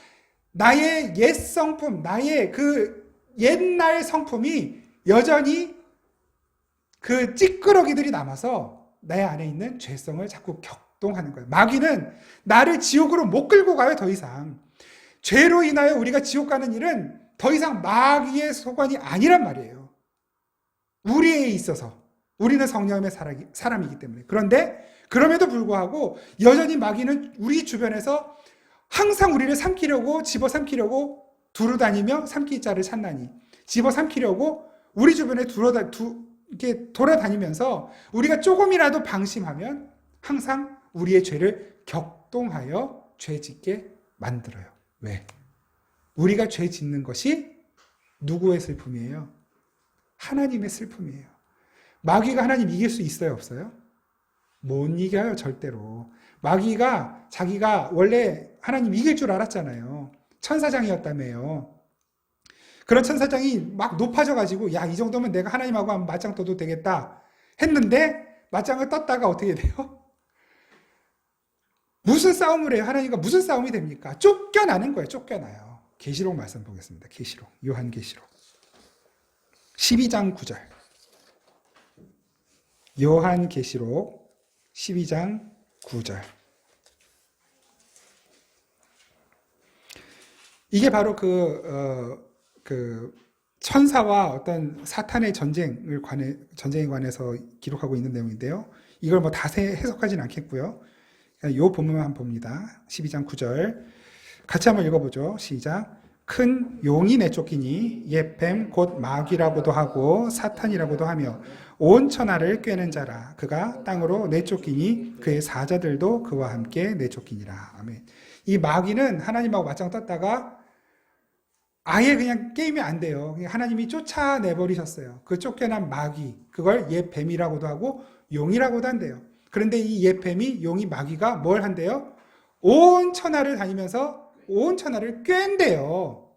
나의 옛 성품, 나의 그 옛날 성품이 여전히 그 찌끄러기들이 남아서 내 안에 있는 죄성을 자꾸 격동하는 거예요. 마귀는 나를 지옥으로 못 끌고 가요, 더 이상. 죄로 인하여 우리가 지옥 가는 일은 더 이상 마귀의 소관이 아니란 말이에요. 우리에 있어서. 우리는 성령의 사람이기 때문에. 그런데 그럼에도 불구하고 여전히 마귀는 우리 주변에서 항상 우리를 삼키려고, 집어삼키려고 두루다니며 삼킬 자를 찾나니, 집어삼키려고 우리 주변에 이렇게 돌아다니면서 우리가 조금이라도 방심하면 항상 우리의 죄를 격동하여 죄 짓게 만들어요. 왜? 우리가 죄 짓는 것이 누구의 슬픔이에요? 하나님의 슬픔이에요. 마귀가 하나님 이길 수 있어요, 없어요? 못 이겨요, 절대로. 마귀가 자기가 원래 하나님 이길 줄 알았잖아요. 천사장이었다며요. 그런 천사장이 막 높아져가지고, 야, 이 정도면 내가 하나님하고 한번 맞짱 떠도 되겠다 했는데, 맞짱을 떴다가 어떻게 돼요? 무슨 싸움을 해요? 하나님과 무슨 싸움이 됩니까? 쫓겨나는 거예요, 쫓겨나요. 계시록 말씀 보겠습니다. 계시록, 요한계시록 12장 9절. 요한계시록 12장 9절. 이게 바로 그 천사와 어떤 사탄의 전쟁에 관해서 기록하고 있는 내용인데요. 이걸 뭐 다 해석하진 않겠고요. 이 본문만 봅니다. 12장 9절. 같이 한번 읽어보죠. 시작. 큰 용이 내쫓기니 옛 뱀 곧 마귀라고도 하고 사탄이라고도 하며 온 천하를 꿰는 자라. 그가 땅으로 내쫓기니 그의 사자들도 그와 함께 내쫓기니라. 아멘. 이 마귀는 하나님하고 맞짱 떴다가 아예 그냥 게임이 안 돼요. 하나님이 쫓아내버리셨어요. 그 쫓겨난 마귀, 그걸 옛 뱀이라고도 하고 용이라고도 한대요. 그런데 이 옛 뱀이, 용이, 마귀가 뭘 한대요? 온 천하를 다니면서 온 천하를 꿰는데요.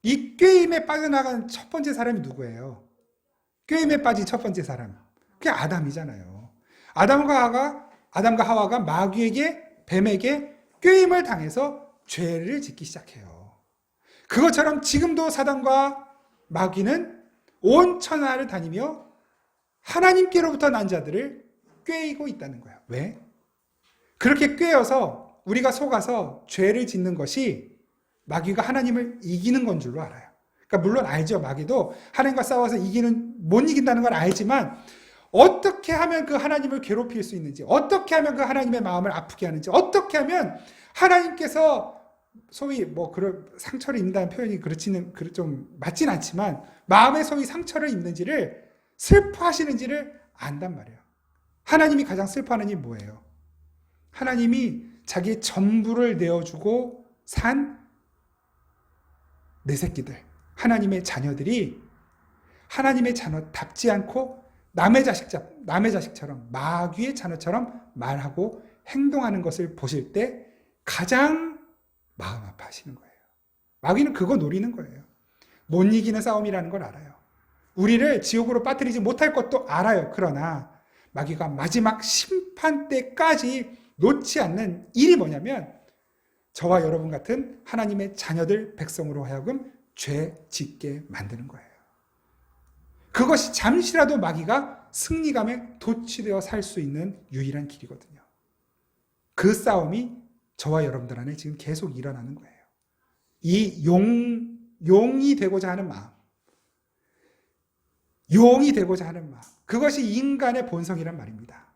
이 꿰임에 빠져나간 첫 번째 사람이 누구예요? 꿰임에 빠진 첫 번째 사람. 그게 아담이잖아요. 아담과 하와가 마귀에게, 뱀에게 꿰임을 당해서 죄를 짓기 시작해요. 그것처럼 지금도 사단과 마귀는 온 천하를 다니며 하나님께로부터 난 자들을 꿰이고 있다는 거예요. 왜? 그렇게 꿰어서 우리가 속아서 죄를 짓는 것이 마귀가 하나님을 이기는 건 줄로 알아요. 그러니까 물론 알죠. 마귀도 하나님과 싸워서 못 이긴다는 걸 알지만 어떻게 하면 그 하나님을 괴롭힐 수 있는지, 어떻게 하면 그 하나님의 마음을 아프게 하는지, 어떻게 하면 하나님께서 소위 그런 상처를 입는다는 표현이 좀 맞진 않지만 마음의 소위 상처를 입는지를, 슬퍼하시는지를 안단 말이에요. 하나님이 가장 슬퍼하는 일이 뭐예요? 하나님이 자기의 전부를 내어주고 산 내 새끼들, 하나님의 자녀들이 하나님의 자녀답지 않고 남의 자식처럼, 마귀의 자녀처럼 말하고 행동하는 것을 보실 때 가장 마음 아파하시는 거예요. 마귀는 그거 노리는 거예요. 못 이기는 싸움이라는 걸 알아요. 우리를 지옥으로 빠뜨리지 못할 것도 알아요. 그러나 마귀가 마지막 심판 때까지 놓지 않는 일이 뭐냐면 저와 여러분 같은 하나님의 자녀들, 백성으로 하여금 죄 짓게 만드는 거예요. 그것이 잠시라도 마귀가 승리감에 도취되어 살 수 있는 유일한 길이거든요. 그 싸움이 저와 여러분들 안에 지금 계속 일어나는 거예요. 이 용이 되고자 하는 마음, 용이 되고자 하는 마음, 그것이 인간의 본성이란 말입니다.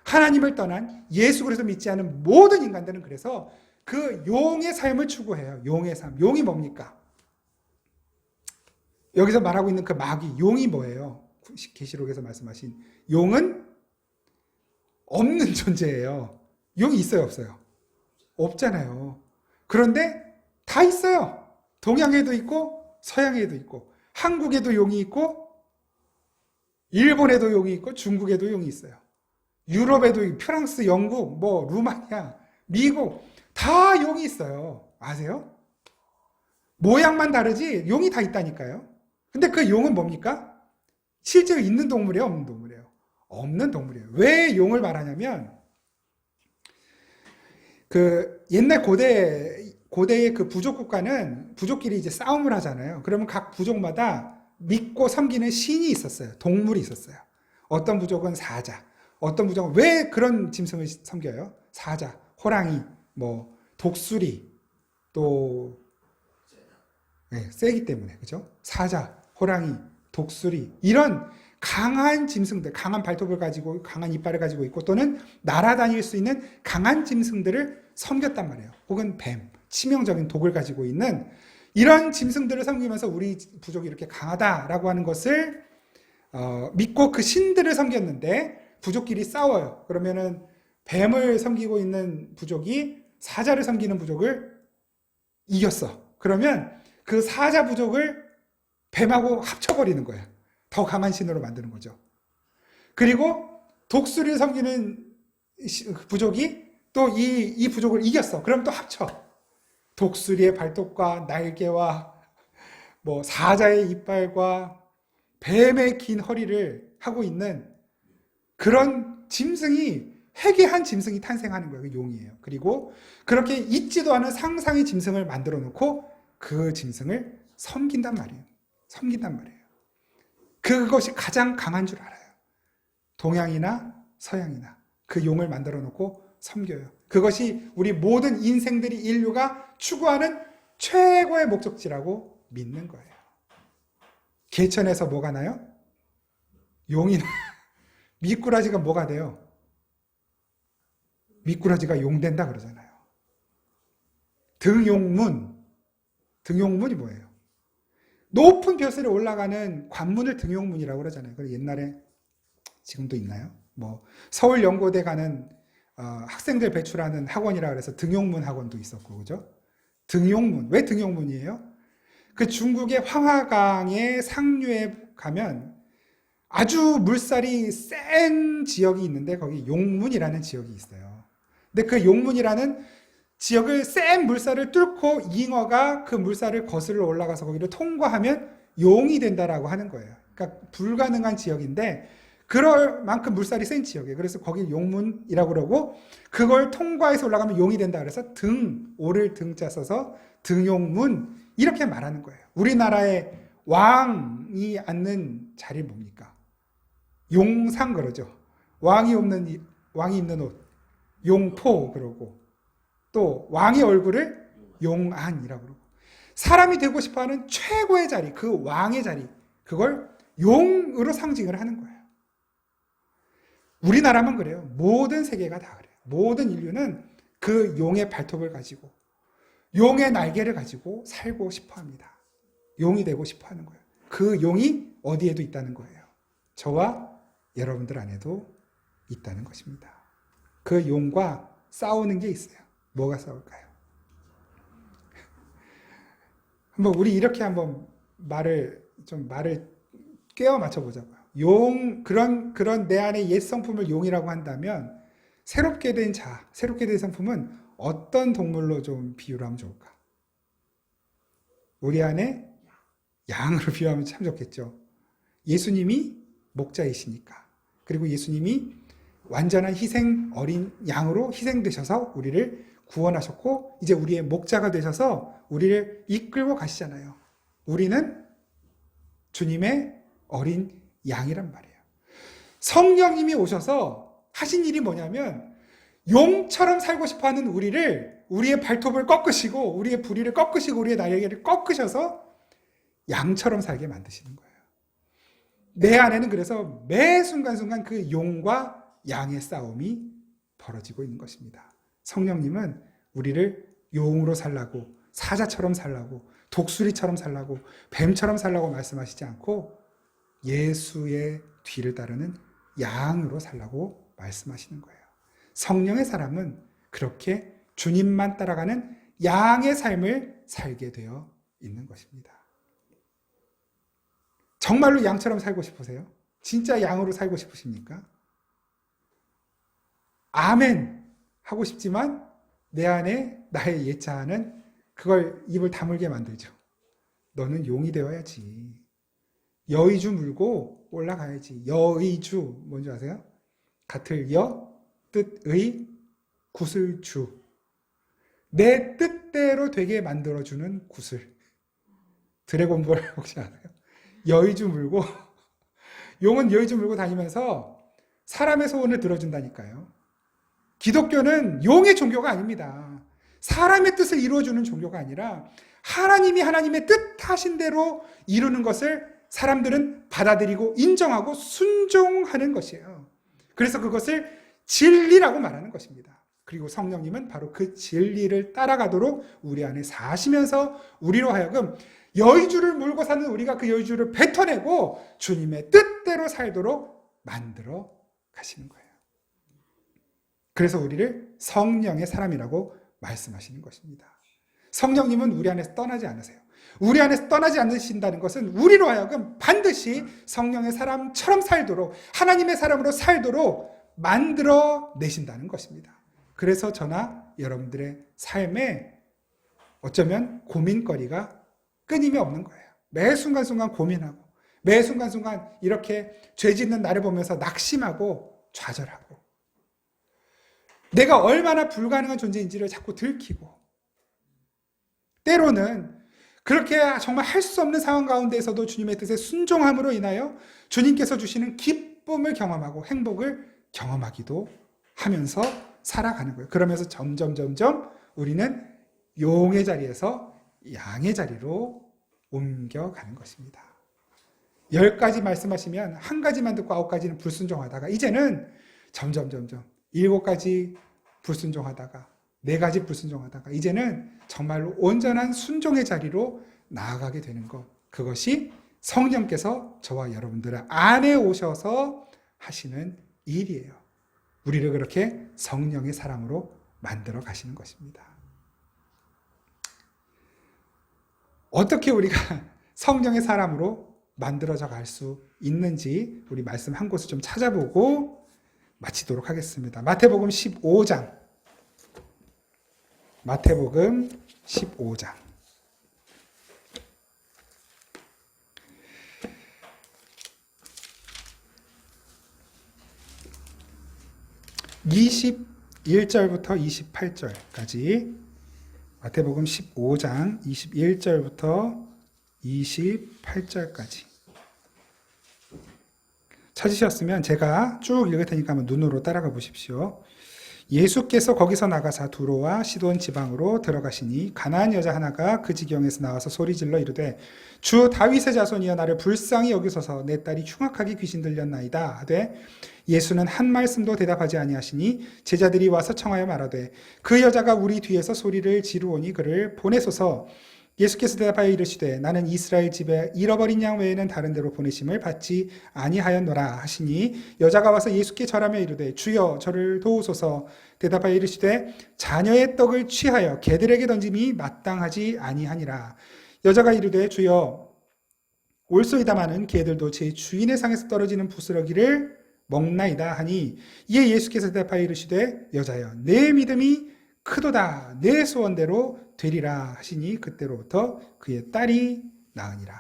하나님을 떠난 예수 그리스도 믿지 않은 모든 인간들은 그래서 그 용의 삶을 추구해요. 용의 삶. 용이 뭡니까? 여기서 말하고 있는 그 마귀, 용이 뭐예요? 계시록에서 말씀하신 용은 없는 존재예요. 용이 있어요, 없어요? 없잖아요. 그런데 다 있어요. 동양에도 있고 서양에도 있고 한국에도 용이 있고 일본에도 용이 있고 중국에도 용이 있어요. 유럽에도 프랑스, 영국, 루마니아, 미국 다 용이 있어요. 아세요? 모양만 다르지 용이 다 있다니까요. 근데 그 용은 뭡니까? 실제로 있는 동물이에요, 없는 동물이에요? 없는 동물이에요. 왜 용을 말하냐면 그 옛날 고대 고대의 그 부족 국가는 부족끼리 이제 싸움을 하잖아요. 그러면 각 부족마다 믿고 섬기는 신이 있었어요. 동물이 있었어요. 어떤 부족은 사자, 어떤 부족은 왜 그런 짐승을 섬겨요? 사자, 호랑이, 뭐 독수리, 또 네, 세기 때문에 그죠? 사자, 호랑이, 독수리 이런 강한 짐승들, 강한 발톱을 가지고 강한 이빨을 가지고 있고 또는 날아다닐 수 있는 강한 짐승들을 섬겼단 말이에요. 혹은 뱀, 치명적인 독을 가지고 있는 이런 짐승들을 섬기면서 우리 부족이 이렇게 강하다라고 하는 것을 믿고 그 신들을 섬겼는데 부족끼리 싸워요. 그러면은 뱀을 섬기고 있는 부족이 사자를 섬기는 부족을 이겼어. 그러면 그 사자 부족을 뱀하고 합쳐버리는 거야. 더 강한 신으로 만드는 거죠. 그리고 독수리를 섬기는 부족이 또 이 부족을 이겼어. 그럼 또 합쳐. 독수리의 발톱과 날개와 뭐 사자의 이빨과 뱀의 긴 허리를 하고 있는 그런 짐승이 해괴한 짐승이 탄생하는 거예요. 그 용이에요. 그리고 그렇게 있지도 않은 상상의 짐승을 만들어 놓고 그 짐승을 섬긴단 말이에요. 섬긴단 말이에요. 그것이 가장 강한 줄 알아요. 동양이나 서양이나 그 용을 만들어 놓고 섬겨요. 그것이 우리 모든 인생들이 인류가 추구하는 최고의 목적지라고 믿는 거예요. 개천에서 뭐가 나요? 용이 미꾸라지가 뭐가 돼요? 미꾸라지가 용 된다 그러잖아요. 등용문이 뭐예요? 높은 벼슬에 올라가는 관문을 등용문이라고 그러잖아요. 옛날에 지금도 있나요? 뭐 서울연고대 가는 학생들 배출하는 학원이라 그래서 등용문 학원도 있었고, 그죠? 등용문. 왜 등용문이에요? 그 중국의 황하강의 상류에 가면 아주 물살이 센 지역이 있는데 거기 용문이라는 지역이 있어요. 근데 그 용문이라는 지역을 센 물살을 뚫고 잉어가 그 물살을 거슬러 올라가서 거기를 통과하면 용이 된다라고 하는 거예요. 그러니까 불가능한 지역인데 그럴 만큼 물살이 센 지역이에요. 그래서 거기 용문이라고 그러고 그걸 통과해서 올라가면 용이 된다 그래서 오를 등자 써서 등용문 이렇게 말하는 거예요. 우리나라의 왕이 앉는 자리 뭡니까? 용상 그러죠. 왕이 입는 옷 용포 그러고 또 왕의 얼굴을 용안이라고 그러고 사람이 되고 싶어하는 최고의 자리 그 왕의 자리 그걸 용으로 상징을 하는 거예요. 우리나라만 그래요. 모든 세계가 다 그래요. 모든 인류는 그 용의 발톱을 가지고 용의 날개를 가지고 살고 싶어합니다. 용이 되고 싶어하는 거예요. 그 용이 어디에도 있다는 거예요. 저와 여러분들 안에도 있다는 것입니다. 그 용과 싸우는 게 있어요. 뭐가 싸울까요? 한번 우리 이렇게 한번 말을 꿰어 맞춰 보자고요. 그런 내 안에 옛 성품을 용이라고 한다면 새롭게 된 성품은 어떤 동물로 좀 비유를 하면 좋을까? 우리 안에 양으로 비유하면 참 좋겠죠. 예수님이 목자이시니까. 그리고 예수님이 완전한 희생 어린 양으로 희생되셔서 우리를 구원하셨고 이제 우리의 목자가 되셔서 우리를 이끌고 가시잖아요. 우리는 주님의 어린 양이란 말이에요. 성령님이 오셔서 하신 일이 뭐냐면 용처럼 살고 싶어하는 우리의 발톱을 꺾으시고 우리의 부리를 꺾으시고 우리의 날개를 꺾으셔서 양처럼 살게 만드시는 거예요. 내 안에는 그래서 매 순간순간 그 용과 양의 싸움이 벌어지고 있는 것입니다. 성령님은 우리를 용으로 살라고 사자처럼 살라고 독수리처럼 살라고 뱀처럼 살라고 말씀하시지 않고 예수의 뒤를 따르는 양으로 살라고 말씀하시는 거예요. 성령의 사람은 그렇게 주님만 따라가는 양의 삶을 살게 되어 있는 것입니다. 정말로 양처럼 살고 싶으세요? 진짜 양으로 살고 싶으십니까? 아멘 하고 싶지만 내 안에 나의 예차하는 그걸 입을 다물게 만들죠. 너는 용이 되어야지. 여의주 물고 올라가야지. 여의주 뭔지 아세요? 같을 여, 뜻의, 구슬주. 내 뜻대로 되게 만들어주는 구슬. 드래곤볼 혹시 아세요? 여의주 물고 용은 여의주 물고 다니면서 사람의 소원을 들어준다니까요. 기독교는 용의 종교가 아닙니다. 사람의 뜻을 이루어주는 종교가 아니라 하나님이 하나님의 뜻하신 대로 이루는 것을 사람들은 받아들이고 인정하고 순종하는 것이에요. 그래서 그것을 진리라고 말하는 것입니다. 그리고 성령님은 바로 그 진리를 따라가도록 우리 안에 사시면서 우리로 하여금 여의주를 물고 사는 우리가 그 여의주를 뱉어내고 주님의 뜻대로 살도록 만들어 가시는 거예요. 그래서 우리를 성령의 사람이라고 말씀하시는 것입니다. 성령님은 우리 안에서 떠나지 않으세요. 우리 안에서 떠나지 않으신다는 것은 우리로 하여금 반드시 성령의 사람처럼 살도록, 하나님의 사람으로 살도록 만들어 내신다는 것입니다. 그래서 저나 여러분들의 삶에 어쩌면 고민거리가 끊임이 없는 거예요. 매 순간순간 고민하고, 매 순간순간 이렇게 죄 짓는 나를 보면서 낙심하고 좌절하고, 내가 얼마나 불가능한 존재인지를 자꾸 들키고, 때로는 그렇게 정말 할 수 없는 상황 가운데에서도 주님의 뜻에 순종함으로 인하여 주님께서 주시는 기쁨을 경험하고 행복을 경험하기도 하면서 살아가는 거예요. 그러면서 점점 우리는 용의 자리에서 양의 자리로 옮겨가는 것입니다. 10가지 말씀하시면 한 가지만 듣고 9가지는 불순종하다가 이제는 점점 7가지 불순종하다가 4가지 불순종하다가 이제는 정말로 온전한 순종의 자리로 나아가게 되는 것, 그것이 성령께서 저와 여러분들 안에 오셔서 하시는 일이에요. 우리를 그렇게 성령의 사람으로 만들어 가시는 것입니다. 어떻게 우리가 성령의 사람으로 만들어져 갈 수 있는지 우리 말씀 한 곳을 좀 찾아보고 마치도록 하겠습니다. 마태복음 15장. 마태복음 15장. 21절부터 28절까지 마태복음 15장 21절부터 28절까지 찾으셨으면 제가 쭉 읽을 테니까 한번 눈으로 따라가 보십시오. 예수께서 거기서 나가사 두로와 시돈 지방으로 들어가시니 가나안 여자 하나가 그 지경에서 나와서 소리질러 이르되 주 다윗의 자손이여 나를 불쌍히 여기소서 내 딸이 흉악하게 귀신 들렸나이다 하되 예수는 한 말씀도 대답하지 아니하시니 제자들이 와서 청하여 말하되 그 여자가 우리 뒤에서 소리를 지르오니 그를 보내소서. 예수께서 대답하여 이르시되 나는 이스라엘 집에 잃어버린 양 외에는 다른 데로 보내심을 받지 아니하였노라 하시니 여자가 와서 예수께 절하며 이르되 주여 저를 도우소서. 대답하여 이르시되 자녀의 떡을 취하여 개들에게 던짐이 마땅하지 아니하니라. 여자가 이르되 주여 올소이다마는 개들도 제 주인의 상에서 떨어지는 부스러기를 먹나이다 하니 이에 예수께서 대답하여 이르시되 여자여 내 믿음이 크도다 내 소원대로 되리라 하시니 그때로부터 그의 딸이 나으니라.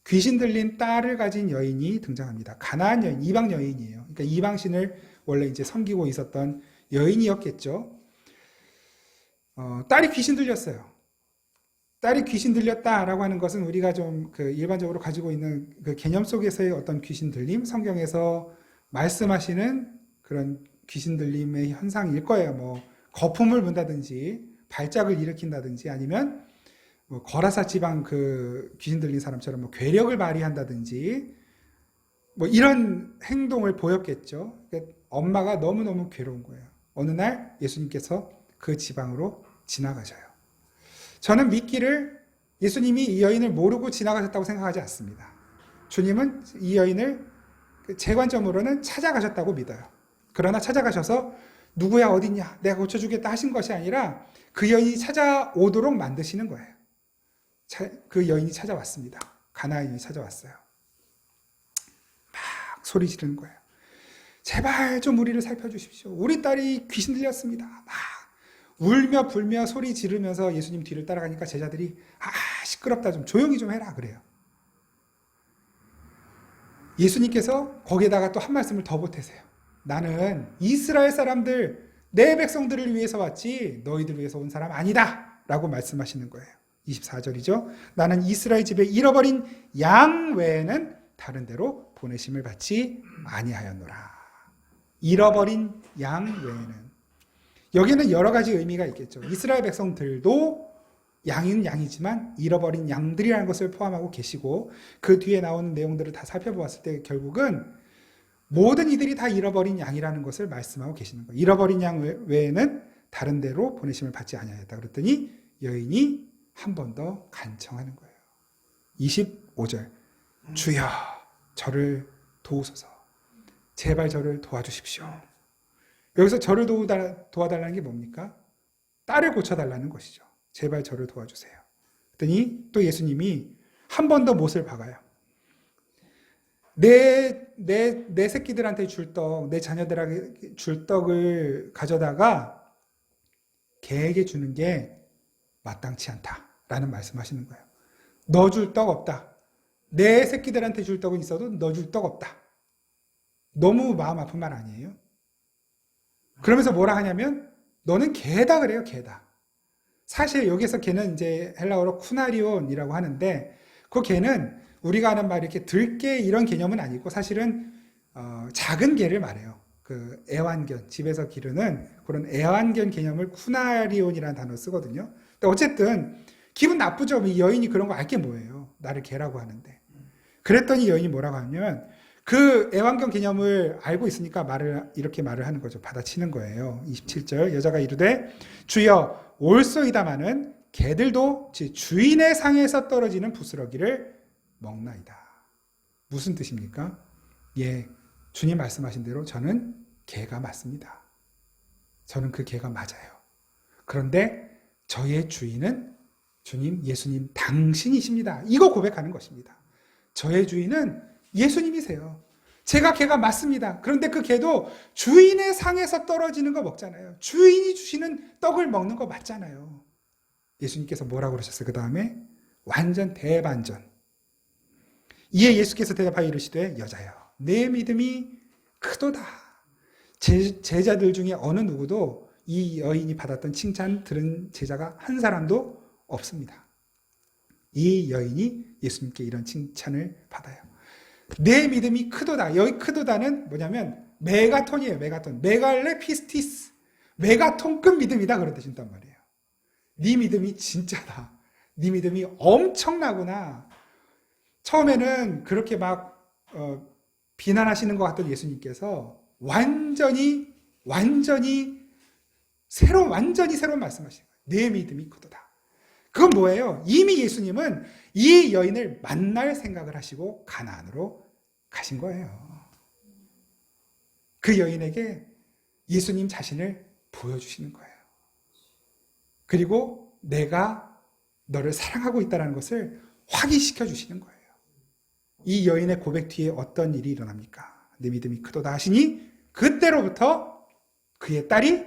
귀신 들린 딸을 가진 여인이 등장합니다. 가나안 여인, 이방 여인이에요. 그러니까 이방신을 원래 이제 섬기고 있었던 여인이었겠죠. 딸이 귀신 들렸어요. 딸이 귀신 들렸다라고 하는 것은 우리가 좀 일반적으로 가지고 있는 그 개념 속에서의 어떤 귀신 들림, 성경에서 말씀하시는 그런 귀신 들림의 현상일 거예요. 뭐 거품을 분다든지 발작을 일으킨다든지 아니면 뭐 거라사 지방 그 귀신 들린 사람처럼 뭐 괴력을 발휘한다든지 뭐 이런 행동을 보였겠죠. 그러니까 엄마가 너무너무 괴로운 거예요. 어느 날 예수님께서 그 지방으로 지나가셔요. 저는 믿기를 예수님이 이 여인을 모르고 지나가셨다고 생각하지 않습니다. 주님은 이 여인을 제 관점으로는 찾아가셨다고 믿어요. 그러나 찾아가셔서 누구야 어딨냐 내가 고쳐주겠다 하신 것이 아니라 그 여인이 찾아오도록 만드시는 거예요. 그 여인이 찾아왔습니다. 가나안인이 찾아왔어요. 막 소리 지르는 거예요. 제발 좀 우리를 살펴주십시오. 우리 딸이 귀신 들렸습니다. 막 울며 불며 소리 지르면서 예수님 뒤를 따라가니까 제자들이 시끄럽다 좀 조용히 좀 해라 그래요. 예수님께서 거기에다가 또 한 말씀을 더 보태세요. 나는 이스라엘 사람들 내 백성들을 위해서 왔지 너희들 위해서 온 사람 아니다 라고 말씀하시는 거예요. 24절이죠. 나는 이스라엘 집에 잃어버린 양 외에는 다른 데로 보내심을 받지 아니하였노라. 잃어버린 양 외에는. 여기는 여러 가지 의미가 있겠죠. 이스라엘 백성들도 양은 양이지만 잃어버린 양들이라는 것을 포함하고 계시고, 그 뒤에 나오는 내용들을 다 살펴보았을 때 결국은 모든 이들이 다 잃어버린 양이라는 것을 말씀하고 계시는 거예요. 잃어버린 양 외에는 다른 데로 보내심을 받지 아니하였다. 그랬더니 여인이 한 번 더 간청하는 거예요. 25절. 주여 저를 도우소서. 제발 저를 도와주십시오. 여기서 저를 도와달라는 게 뭡니까? 딸을 고쳐달라는 것이죠. 제발 저를 도와주세요. 그랬더니 또 예수님이 한 번 더 못을 박아요. 내 새끼들한테 줄 떡, 내 자녀들에게 줄 떡을 가져다가 개에게 주는 게 마땅치 않다라는 말씀하시는 거예요. 너 줄 떡 없다. 내 새끼들한테 줄 떡은 있어도 너 줄 떡 없다. 너무 마음 아픈 말 아니에요? 그러면서 뭐라 하냐면 너는 개다 그래요. 개다. 사실 여기서 개는 이제 헬라어로 쿠나리온이라고 하는데, 그 개는 우리가 하는 말 이렇게 들개 이런 개념은 아니고 사실은 작은 개를 말해요. 그 애완견, 집에서 기르는 그런 애완견 개념을 쿠나리온이라는 단어를 쓰거든요. 근데 어쨌든 기분 나쁘죠. 이 여인이 그런 거 알게 뭐예요. 나를 개라고 하는데. 그랬더니 여인이 뭐라고 하냐면 그 애완견 개념을 알고 있으니까 이렇게 말을 하는 거죠. 받아치는 거예요. 27절. 여자가 이르되 주여 올소이다마는 개들도 주인의 상에서 떨어지는 부스러기를 먹나이다. 무슨 뜻입니까? 예, 주님 말씀하신 대로 저는 개가 맞습니다. 저는 그 개가 맞아요. 그런데 저의 주인은 주님, 예수님 당신이십니다. 이거 고백하는 것입니다. 저의 주인은 예수님이세요. 제가 개가 맞습니다. 그런데 그 개도 주인의 상에서 떨어지는 거 먹잖아요. 주인이 주시는 떡을 먹는 거 맞잖아요. 예수님께서 뭐라고 그러셨어요? 그 다음에 완전 대반전. 이에 예수께서 대답하여 이르시되 여자여 내 믿음이 크도다. 제자들 중에 어느 누구도 이 여인이 받았던 칭찬 들은 제자가 한 사람도 없습니다. 이 여인이 예수님께 이런 칭찬을 받아요. 내 믿음이 크도다. 여기 크도다는 뭐냐면 메가톤이에요. 메가톤. 메갈레 피스티스. 메가톤급 믿음이다. 그런 뜻인단 말이에요. 네 믿음이 진짜다. 네 믿음이 엄청나구나. 처음에는 그렇게 막 비난하시는 것 같던 예수님께서 완전히 새로운 말씀하시는 거예요. 내 믿음이 크도다. 그건 뭐예요? 이미 예수님은 이 여인을 만날 생각을 하시고 가나안으로 가신 거예요. 그 여인에게 예수님 자신을 보여주시는 거예요. 그리고 내가 너를 사랑하고 있다는 것을 확인시켜 주시는 거예요. 이 여인의 고백 뒤에 어떤 일이 일어납니까? 내 믿음이 크도다 하시니 그때로부터 그의 딸이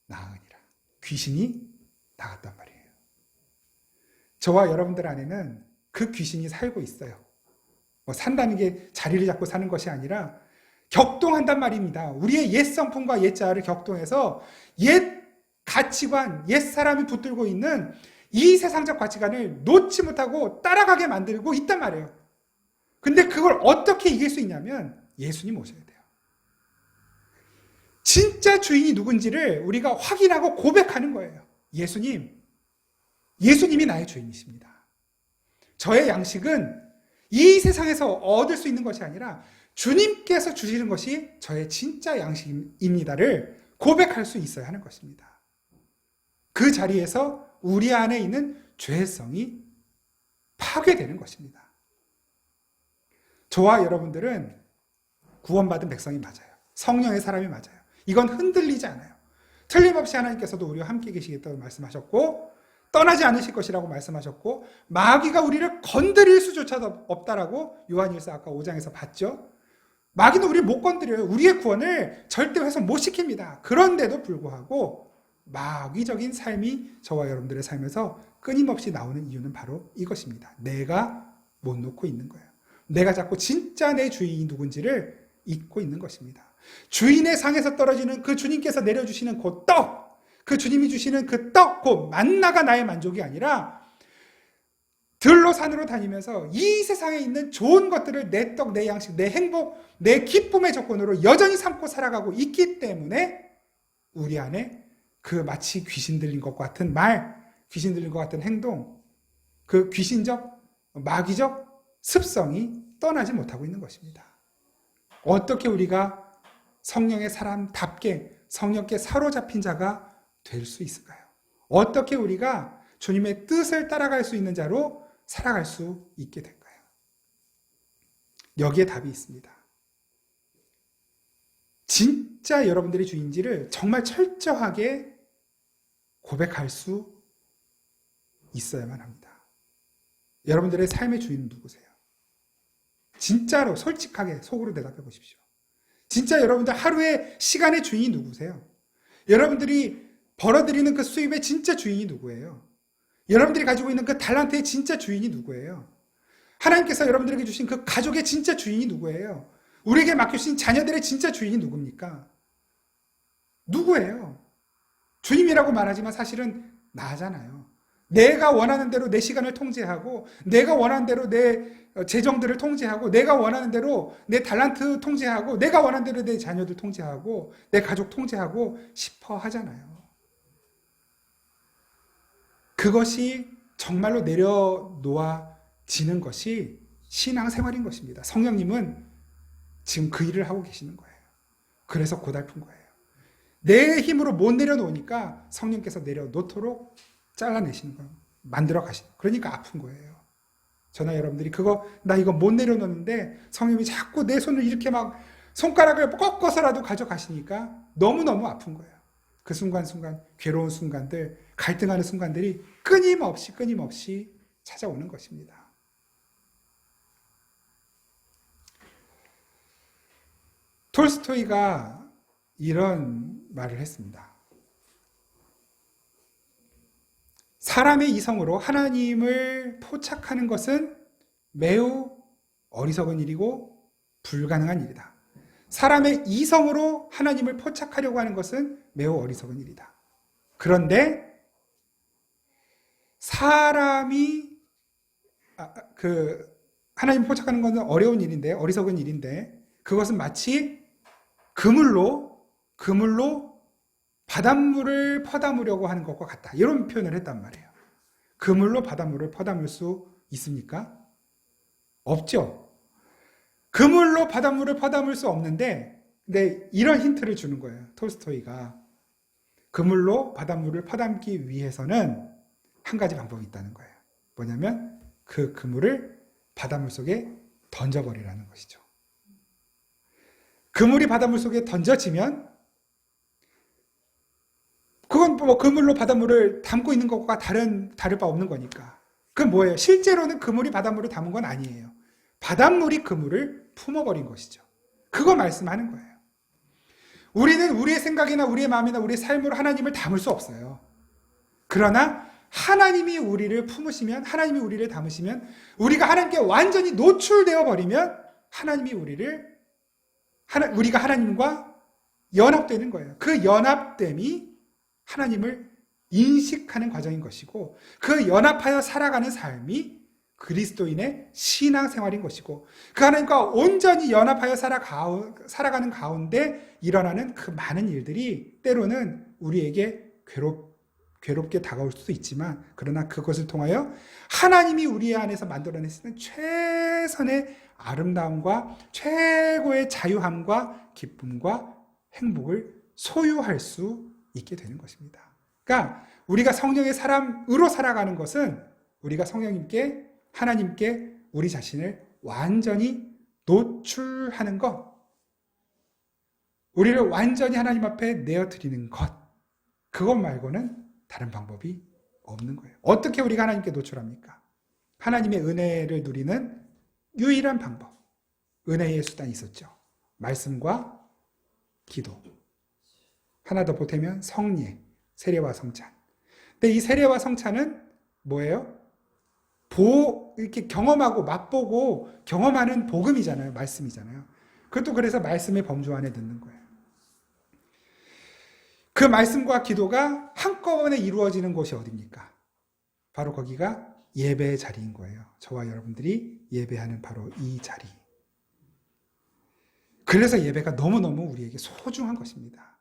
나으니라. 귀신이 나갔단 말이에요. 저와 여러분들 안에는 그 귀신이 살고 있어요. 산다는 게 자리를 잡고 사는 것이 아니라 격동한단 말입니다. 우리의 옛 성품과 옛 자아를 격동해서 옛 가치관, 옛 사람이 붙들고 있는 이 세상적 가치관을 놓지 못하고 따라가게 만들고 있단 말이에요. 근데 그걸 어떻게 이길 수 있냐면 예수님 오셔야 돼요. 진짜 주인이 누군지를 우리가 확인하고 고백하는 거예요. 예수님이 나의 주인이십니다. 저의 양식은 이 세상에서 얻을 수 있는 것이 아니라 주님께서 주시는 것이 저의 진짜 양식입니다를 고백할 수 있어야 하는 것입니다. 그 자리에서 우리 안에 있는 죄성이 파괴되는 것입니다. 저와 여러분들은 구원받은 백성이 맞아요. 성령의 사람이 맞아요. 이건 흔들리지 않아요. 틀림없이 하나님께서도 우리와 함께 계시겠다고 말씀하셨고 떠나지 않으실 것이라고 말씀하셨고 마귀가 우리를 건드릴 수조차도 없다라고 요한일서 아까 5장에서 봤죠. 마귀는 우리를 못 건드려요. 우리의 구원을 절대 훼손 못 시킵니다. 그런데도 불구하고 마귀적인 삶이 저와 여러분들의 삶에서 끊임없이 나오는 이유는 바로 이것입니다. 내가 못 놓고 있는 거예요. 내가 자꾸 진짜 내 주인이 누군지를 잊고 있는 것입니다. 주인의 상에서 떨어지는 그 주님께서 내려주시는 그 떡, 그 주님이 주시는 그 떡, 그 만나가 나의 만족이 아니라 들로 산으로 다니면서 이 세상에 있는 좋은 것들을 내 떡, 내 양식, 내 행복, 내 기쁨의 조건으로 여전히 삼고 살아가고 있기 때문에 우리 안에 그 마치 귀신 들린 것 같은 말, 귀신 들린 것 같은 행동, 그 귀신적, 마귀적 습성이 떠나지 못하고 있는 것입니다. 어떻게 우리가 성령의 사람답게 성령께 사로잡힌 자가 될 수 있을까요? 어떻게 우리가 주님의 뜻을 따라갈 수 있는 자로 살아갈 수 있게 될까요? 여기에 답이 있습니다. 진짜 여러분들이 주인지를 정말 철저하게 고백할 수 있어야만 합니다. 여러분들의 삶의 주인은 누구세요? 진짜로 솔직하게 속으로 대답해 보십시오. 진짜 여러분들 하루의 시간의 주인이 누구세요? 여러분들이 벌어들이는 그 수입의 진짜 주인이 누구예요? 여러분들이 가지고 있는 그 달란트의 진짜 주인이 누구예요? 하나님께서 여러분들에게 주신 그 가족의 진짜 주인이 누구예요? 우리에게 맡겨주신 자녀들의 진짜 주인이 누굽니까? 누구예요? 주님이라고 말하지만 사실은 나잖아요. 내가 원하는 대로 내 시간을 통제하고, 내가 원하는 대로 내 재정들을 통제하고, 내가 원하는 대로 내 달란트 통제하고, 내가 원하는 대로 내 자녀들 통제하고, 내 가족 통제하고 싶어 하잖아요. 그것이 정말로 내려놓아지는 것이 신앙생활인 것입니다. 성령님은 지금 그 일을 하고 계시는 거예요. 그래서 고달픈 거예요. 내 힘으로 못 내려놓으니까 성령께서 내려놓도록 잘라내시는 거예요. 만들어 가시는 거예요. 그러니까 아픈 거예요. 저나 여러분들이 나 이거 못 내려놓는데 성령님이 자꾸 내 손을 이렇게 막 손가락을 꺾어서라도 가져가시니까 너무너무 아픈 거예요. 그 순간순간 괴로운 순간들, 갈등하는 순간들이 끊임없이 찾아오는 것입니다. 톨스토이가 이런 말을 했습니다. 사람의 이성으로 하나님을 포착하는 것은 매우 어리석은 일이고 불가능한 일이다. 사람의 이성으로 하나님을 포착하려고 하는 것은 매우 어리석은 일이다. 그런데 사람이 하나님을 포착하는 것은 어려운 일인데, 어리석은 일인데, 그것은 마치 그물로 바닷물을 퍼담으려고 하는 것과 같다. 이런 표현을 했단 말이에요. 그물로 바닷물을 퍼담을 수 있습니까? 없죠. 그물로 바닷물을 퍼담을 수 없는데, 근데 이런 힌트를 주는 거예요. 톨스토이가. 그물로 바닷물을 퍼담기 위해서는 한 가지 방법이 있다는 거예요. 뭐냐면 그 그물을 바닷물 속에 던져버리라는 것이죠. 그물이 바닷물 속에 던져지면 그건 뭐 그물로 바닷물을 담고 있는 것과 다를 바 없는 거니까. 그건 뭐예요? 실제로는 그물이 바닷물을 담은 건 아니에요. 바닷물이 그물을 품어버린 것이죠. 그거 말씀하는 거예요. 우리는 우리의 생각이나 우리의 마음이나 우리의 삶으로 하나님을 담을 수 없어요. 그러나 하나님이 우리를 품으시면, 하나님이 우리를 담으시면, 우리가 하나님께 완전히 노출되어 버리면 우리가 하나님과 연합되는 거예요. 그 연합됨이 하나님을 인식하는 과정인 것이고, 그 연합하여 살아가는 삶이 그리스도인의 신앙생활인 것이고, 그 하나님과 온전히 연합하여 살아가는 가운데 일어나는 그 많은 일들이 때로는 우리에게 괴롭게 다가올 수도 있지만, 그러나 그것을 통하여 하나님이 우리 안에서 만들어내시는 최선의 아름다움과 최고의 자유함과 기쁨과 행복을 소유할 수 있게 되는 것입니다. 그러니까 우리가 성령의 사람으로 살아가는 것은 우리가 성령님께, 하나님께 우리 자신을 완전히 노출하는 것, 우리를 완전히 하나님 앞에 내어드리는 것, 그것 말고는 다른 방법이 없는 거예요. 어떻게 우리가 하나님께 노출합니까? 하나님의 은혜를 누리는 유일한 방법, 은혜의 수단이 있었죠. 말씀과 기도. 하나 더 보태면 성례, 세례와 성찬. 근데 이 세례와 성찬은 뭐예요? 이렇게 경험하고 맛보고 경험하는 복음이잖아요. 말씀이잖아요. 그것도 그래서 말씀의 범주 안에 넣는 거예요. 그 말씀과 기도가 한꺼번에 이루어지는 곳이 어디입니까? 바로 거기가 예배의 자리인 거예요. 저와 여러분들이 예배하는 바로 이 자리. 그래서 예배가 너무너무 우리에게 소중한 것입니다.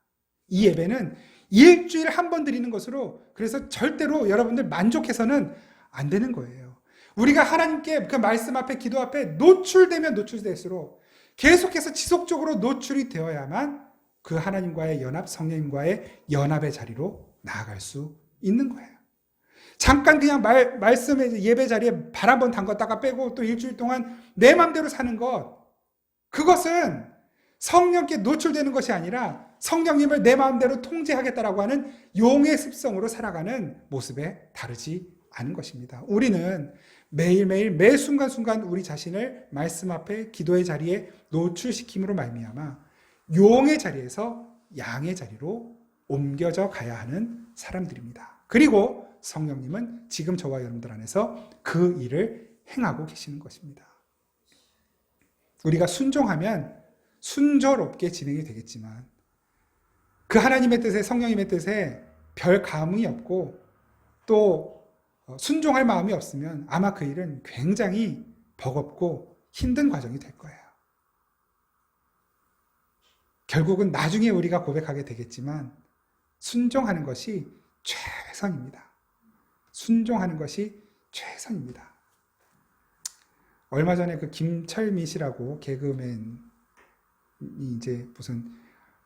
이 예배는 일주일에 한 번 드리는 것으로, 그래서 절대로 여러분들 만족해서는 안 되는 거예요. 우리가 하나님께 그 말씀 앞에, 기도 앞에 노출되면 노출될수록 계속해서 지속적으로 노출이 되어야만 그 하나님과의 연합, 성령님과의 연합의 자리로 나아갈 수 있는 거예요. 잠깐 그냥 말씀의 예배 자리에 발 한번 담갔다가 빼고 또 일주일 동안 내 맘대로 사는 것, 그것은 성령께 노출되는 것이 아니라 성령님을 내 마음대로 통제하겠다라고 하는 용의 습성으로 살아가는 모습에 다르지 않은 것입니다. 우리는 매일매일 매 순간순간 우리 자신을 말씀 앞에, 기도의 자리에 노출시킴으로 말미암아 용의 자리에서 양의 자리로 옮겨져 가야 하는 사람들입니다. 그리고 성령님은 지금 저와 여러분들 안에서 그 일을 행하고 계시는 것입니다. 우리가 순종하면 순조롭게 진행이 되겠지만 그 하나님의 뜻에, 성령님의 뜻에 별 감흥이 없고 또 순종할 마음이 없으면 아마 그 일은 굉장히 버겁고 힘든 과정이 될 거예요. 결국은 나중에 우리가 고백하게 되겠지만 순종하는 것이 최선입니다. 순종하는 것이 최선입니다. 얼마 전에 그 김철미 씨라고 개그맨이 이제 무슨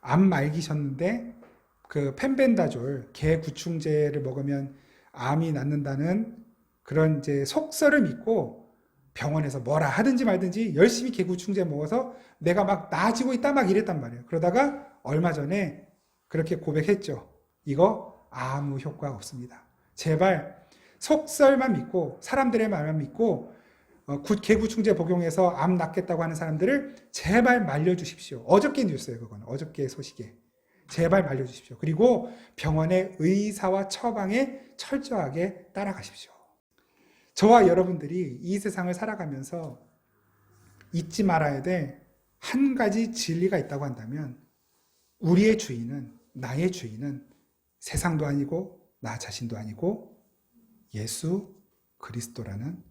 암 말기셨는데 그 펜벤다졸 개 구충제를 먹으면 암이 낫는다는 그런 이제 속설을 믿고 병원에서 뭐라 하든지 말든지 열심히 개 구충제 먹어서 내가 막 나아지고 있다 막 이랬단 말이에요. 그러다가 얼마 전에 그렇게 고백했죠. 이거 아무 효과가 없습니다. 제발 속설만 믿고 사람들의 말만 믿고 개구충제 복용해서 암 낫겠다고 하는 사람들을 제발 말려주십시오. 어저께 뉴스예요. 그건 어저께 소식에. 제발 말려주십시오. 그리고 병원의 의사와 처방에 철저하게 따라가십시오. 저와 여러분들이 이 세상을 살아가면서 잊지 말아야 될 한 가지 진리가 있다고 한다면 우리의 주인은, 나의 주인은 세상도 아니고 나 자신도 아니고 예수 그리스도라는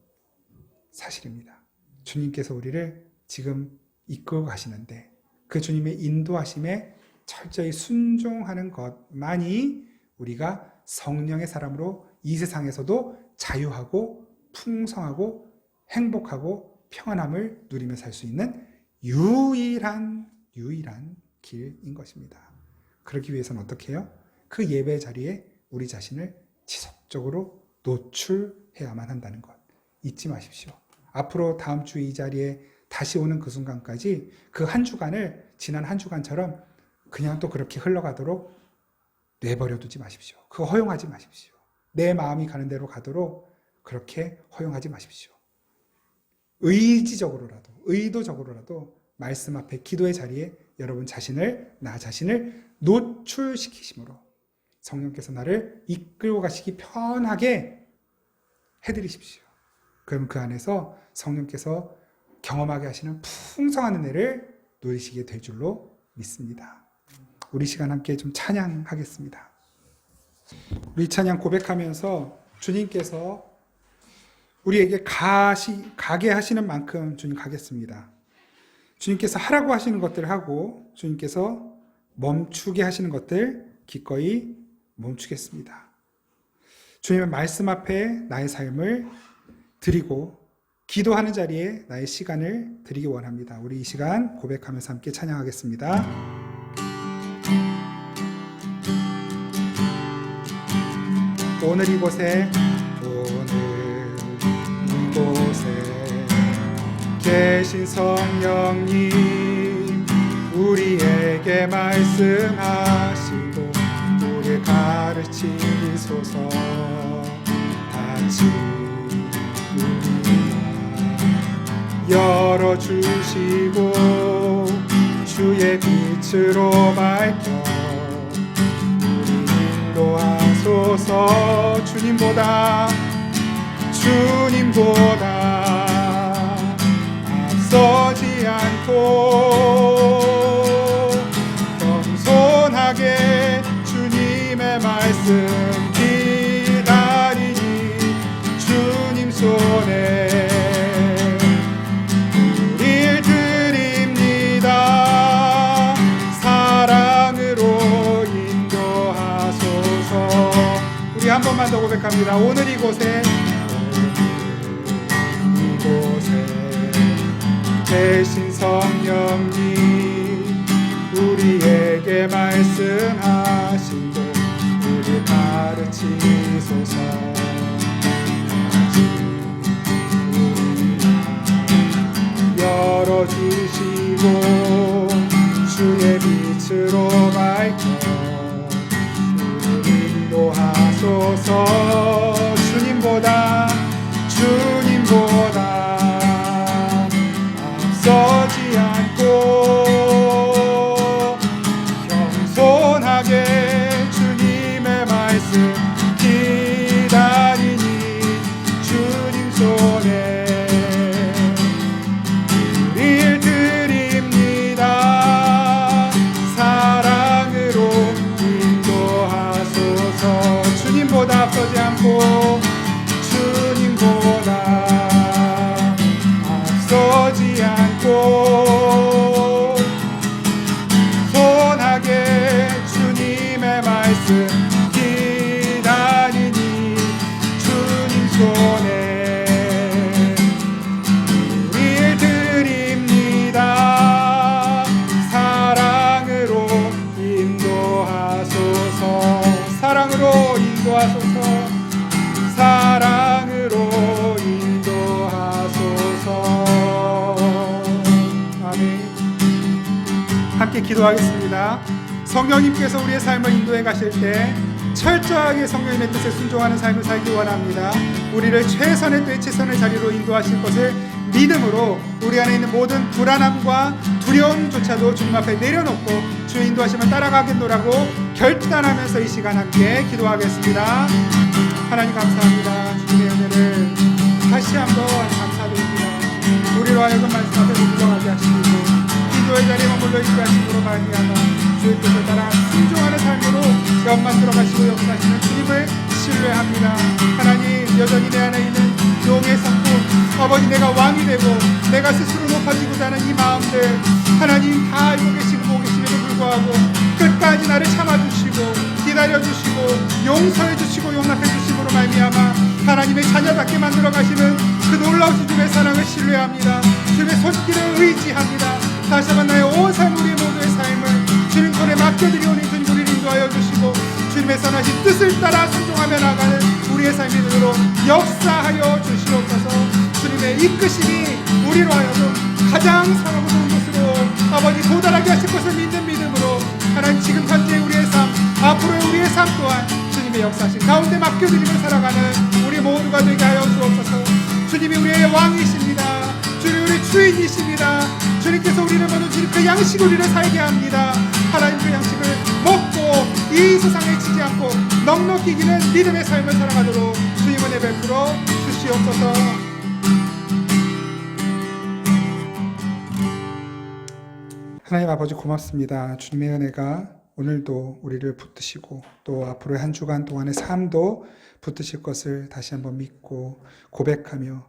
사실입니다. 주님께서 우리를 지금 이끌고 가시는데 그 주님의 인도하심에 철저히 순종하는 것만이 우리가 성령의 사람으로 이 세상에서도 자유하고 풍성하고 행복하고 평안함을 누리며 살 수 있는 유일한 길인 것입니다. 그러기 위해서는 어떻게 해요? 그 예배 자리에 우리 자신을 지속적으로 노출해야만 한다는 것 잊지 마십시오. 앞으로 다음 주 이 자리에 다시 오는 그 순간까지 그 한 주간을 지난 한 주간처럼 그냥 또 그렇게 흘러가도록 내버려 두지 마십시오. 그거 허용하지 마십시오. 내 마음이 가는 대로 가도록 그렇게 허용하지 마십시오. 의지적으로라도, 의도적으로라도 말씀 앞에, 기도의 자리에 여러분 자신을, 나 자신을 노출시키심으로 성령께서 나를 이끌고 가시기 편하게 해드리십시오. 그럼 그 안에서 성령께서 경험하게 하시는 풍성한 은혜를 누리시게 될 줄로 믿습니다. 우리 시간 함께 좀 찬양하겠습니다. 우리 찬양 고백하면서 주님께서 우리에게 가게 하시는 만큼 주님 가겠습니다. 주님께서 하라고 하시는 것들을 하고 주님께서 멈추게 하시는 것들 기꺼이 멈추겠습니다. 주님의 말씀 앞에 나의 삶을 드리고 기도하는 자리에 나의 시간을 드리기 원합니다. 우리 이 시간 고백하면서 함께 찬양하겠습니다. 오늘 이곳에 계신 성령님 우리에게 말씀하시고 우리 가르치소서. 같이 열어주시고 주의 빛으로 밝혀 우리 인도하소서. 주님보다 앞서지 않고 말씀 기다리니 주님 손에 우릴 드립니다. 사랑으로 인도하소서. 우리 한 번만 더 고백합니다. 오늘 이곳에 대신 성령님 우리에게 말씀하신 것 우리 가르치소서. 열어주시고 주의 빛으로 밝혀 우리 인도하소서. 주님보다 앞서지 않고 겸손하게 주님의 말씀 기다리니 주님 손에 우릴 드립니다. 사랑으로 인도하소서. 주님보다 앞서지 않고 앞서지 않고 손하게 주님의 말씀 기다리니 주님 손에 우릴 드립니다. 사랑으로 인도하소서. 사랑으로 인도하소서. 사랑으로 인도하소서. 아멘. 함께 기도하겠습니다. 성령님께서 우리의 삶을 인도해 가실 때 철저하게 성령님의 뜻에 순종하는 삶을 살기 원합니다. 우리를 최선의 때에 최선의 자리로 인도하실 것을 믿음으로 우리 안에 있는 모든 불안함과 두려움조차도 주님 앞에 내려놓고 주의 인도하심을 따라가겠노라고 결단하면서 이 시간 함께 기도하겠습니다. 하나님 감사합니다. 주님의 은혜를 다시 한번 감사드립니다. 우리로 하여금 말씀 앞에 물러가게 하시고 기도의 자리에 머물러 있게 하심으로 말미암아 주의 뜻을 따라 순종하는 삶으로 연만 들어가시고 역사하시는 주님을 신뢰합니다. 하나님 여전히 내 안에 있는 용의 성품 아버지 내가 왕이 되고 내가 스스로 높아지고자 하는 이 마음들 하나님 다 알고 계시고 보고 계심에도 불구하고 끝까지 나를 참아주시고 기다려주시고 용서해주시고 용납해주심으로 말미암아 하나님의 자녀답게 만들어 가시는 그 놀라우신 주님의 사랑을 신뢰합니다. 주님의 손길을 의지합니다. 다시 한번 나의 온 삶 우리 모두의 삶을 주님 손에 맡겨드리오니 주님 우리를 인도하여 주시고 주님의 선하신 뜻을 따라 순종하며 나가는 우리의 삶이 되도록 역사하여 주시옵소서. 주님의 이끄심이 우리로 하여금 가장 선하고 좋은 곳으로 아버지 도달하게 하실 것을 믿는 믿음으로 하나님 지금 현재 우리의 삶 앞으로의 우리의 삶 또한 주님의 역사하신 가운데 맡겨드리며 살아가는 우리 모두가 되게 하여 주옵소서. 주님이 우리의 왕이십니다. 주님이 우리 주인이십니다. 주님께서 우리를 모든 주님 그 양식 우리를 살게 합니다. 하나님 그 양식을 먹고 이 세상에 지지 않고 넉넉히 이기는 믿음의 삶을 살아가도록 주님 은혜 베풀어 주시옵소서. 하나님 아버지 고맙습니다. 주님의 은혜가 오늘도 우리를 붙드시고 또 앞으로의 한 주간 동안의 삶도 붙드실 것을 다시 한번 믿고 고백하며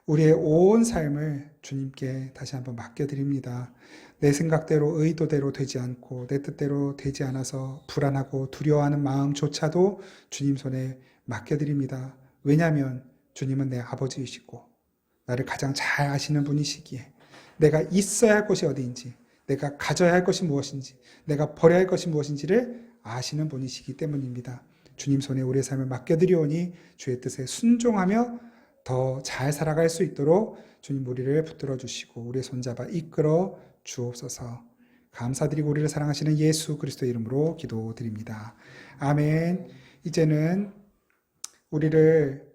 우리의 온 삶을 주님께 다시 한번 맡겨드립니다. 내 생각대로 의도대로 되지 않고 내 뜻대로 되지 않아서 불안하고 두려워하는 마음조차도 주님 손에 맡겨드립니다. 왜냐하면 주님은 내 아버지이시고 나를 가장 잘 아시는 분이시기에 내가 있어야 할 것이 어디인지 내가 가져야 할 것이 무엇인지 내가 버려야 할 것이 무엇인지를 아시는 분이시기 때문입니다. 주님 손에 우리의 삶을 맡겨드리오니 주의 뜻에 순종하며 더 잘 살아갈 수 있도록 주님 우리를 붙들어 주시고 우리의 손잡아 이끌어 주옵소서. 감사드리고 우리를 사랑하시는 예수 그리스도의 이름으로 기도드립니다. 아멘. 이제는 우리를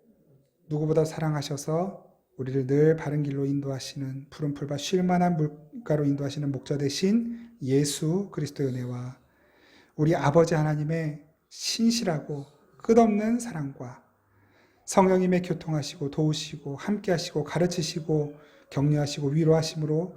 누구보다 사랑하셔서 우리를 늘 바른 길로 인도하시는 푸른 풀과 쉴만한 물가로 인도하시는 목자 되신 예수 그리스도의 은혜와 우리 아버지 하나님의 신실하고 끝없는 사랑과 성령님의 교통하시고 도우시고 함께하시고 가르치시고 격려하시고 위로하심으로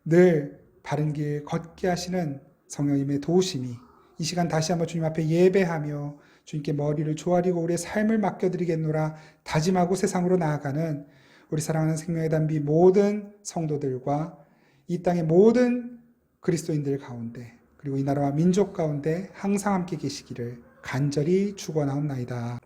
늘 바른 길 걷게 하시는 성령님의 도우심이 이 시간 다시 한번 주님 앞에 예배하며 주님께 머리를 조아리고 우리의 삶을 맡겨드리겠노라 다짐하고 세상으로 나아가는 우리 사랑하는 생명의 단비 모든 성도들과 이 땅의 모든 그리스도인들 가운데 그리고 이 나라와 민족 가운데 항상 함께 계시기를 간절히 축원하옵나이다.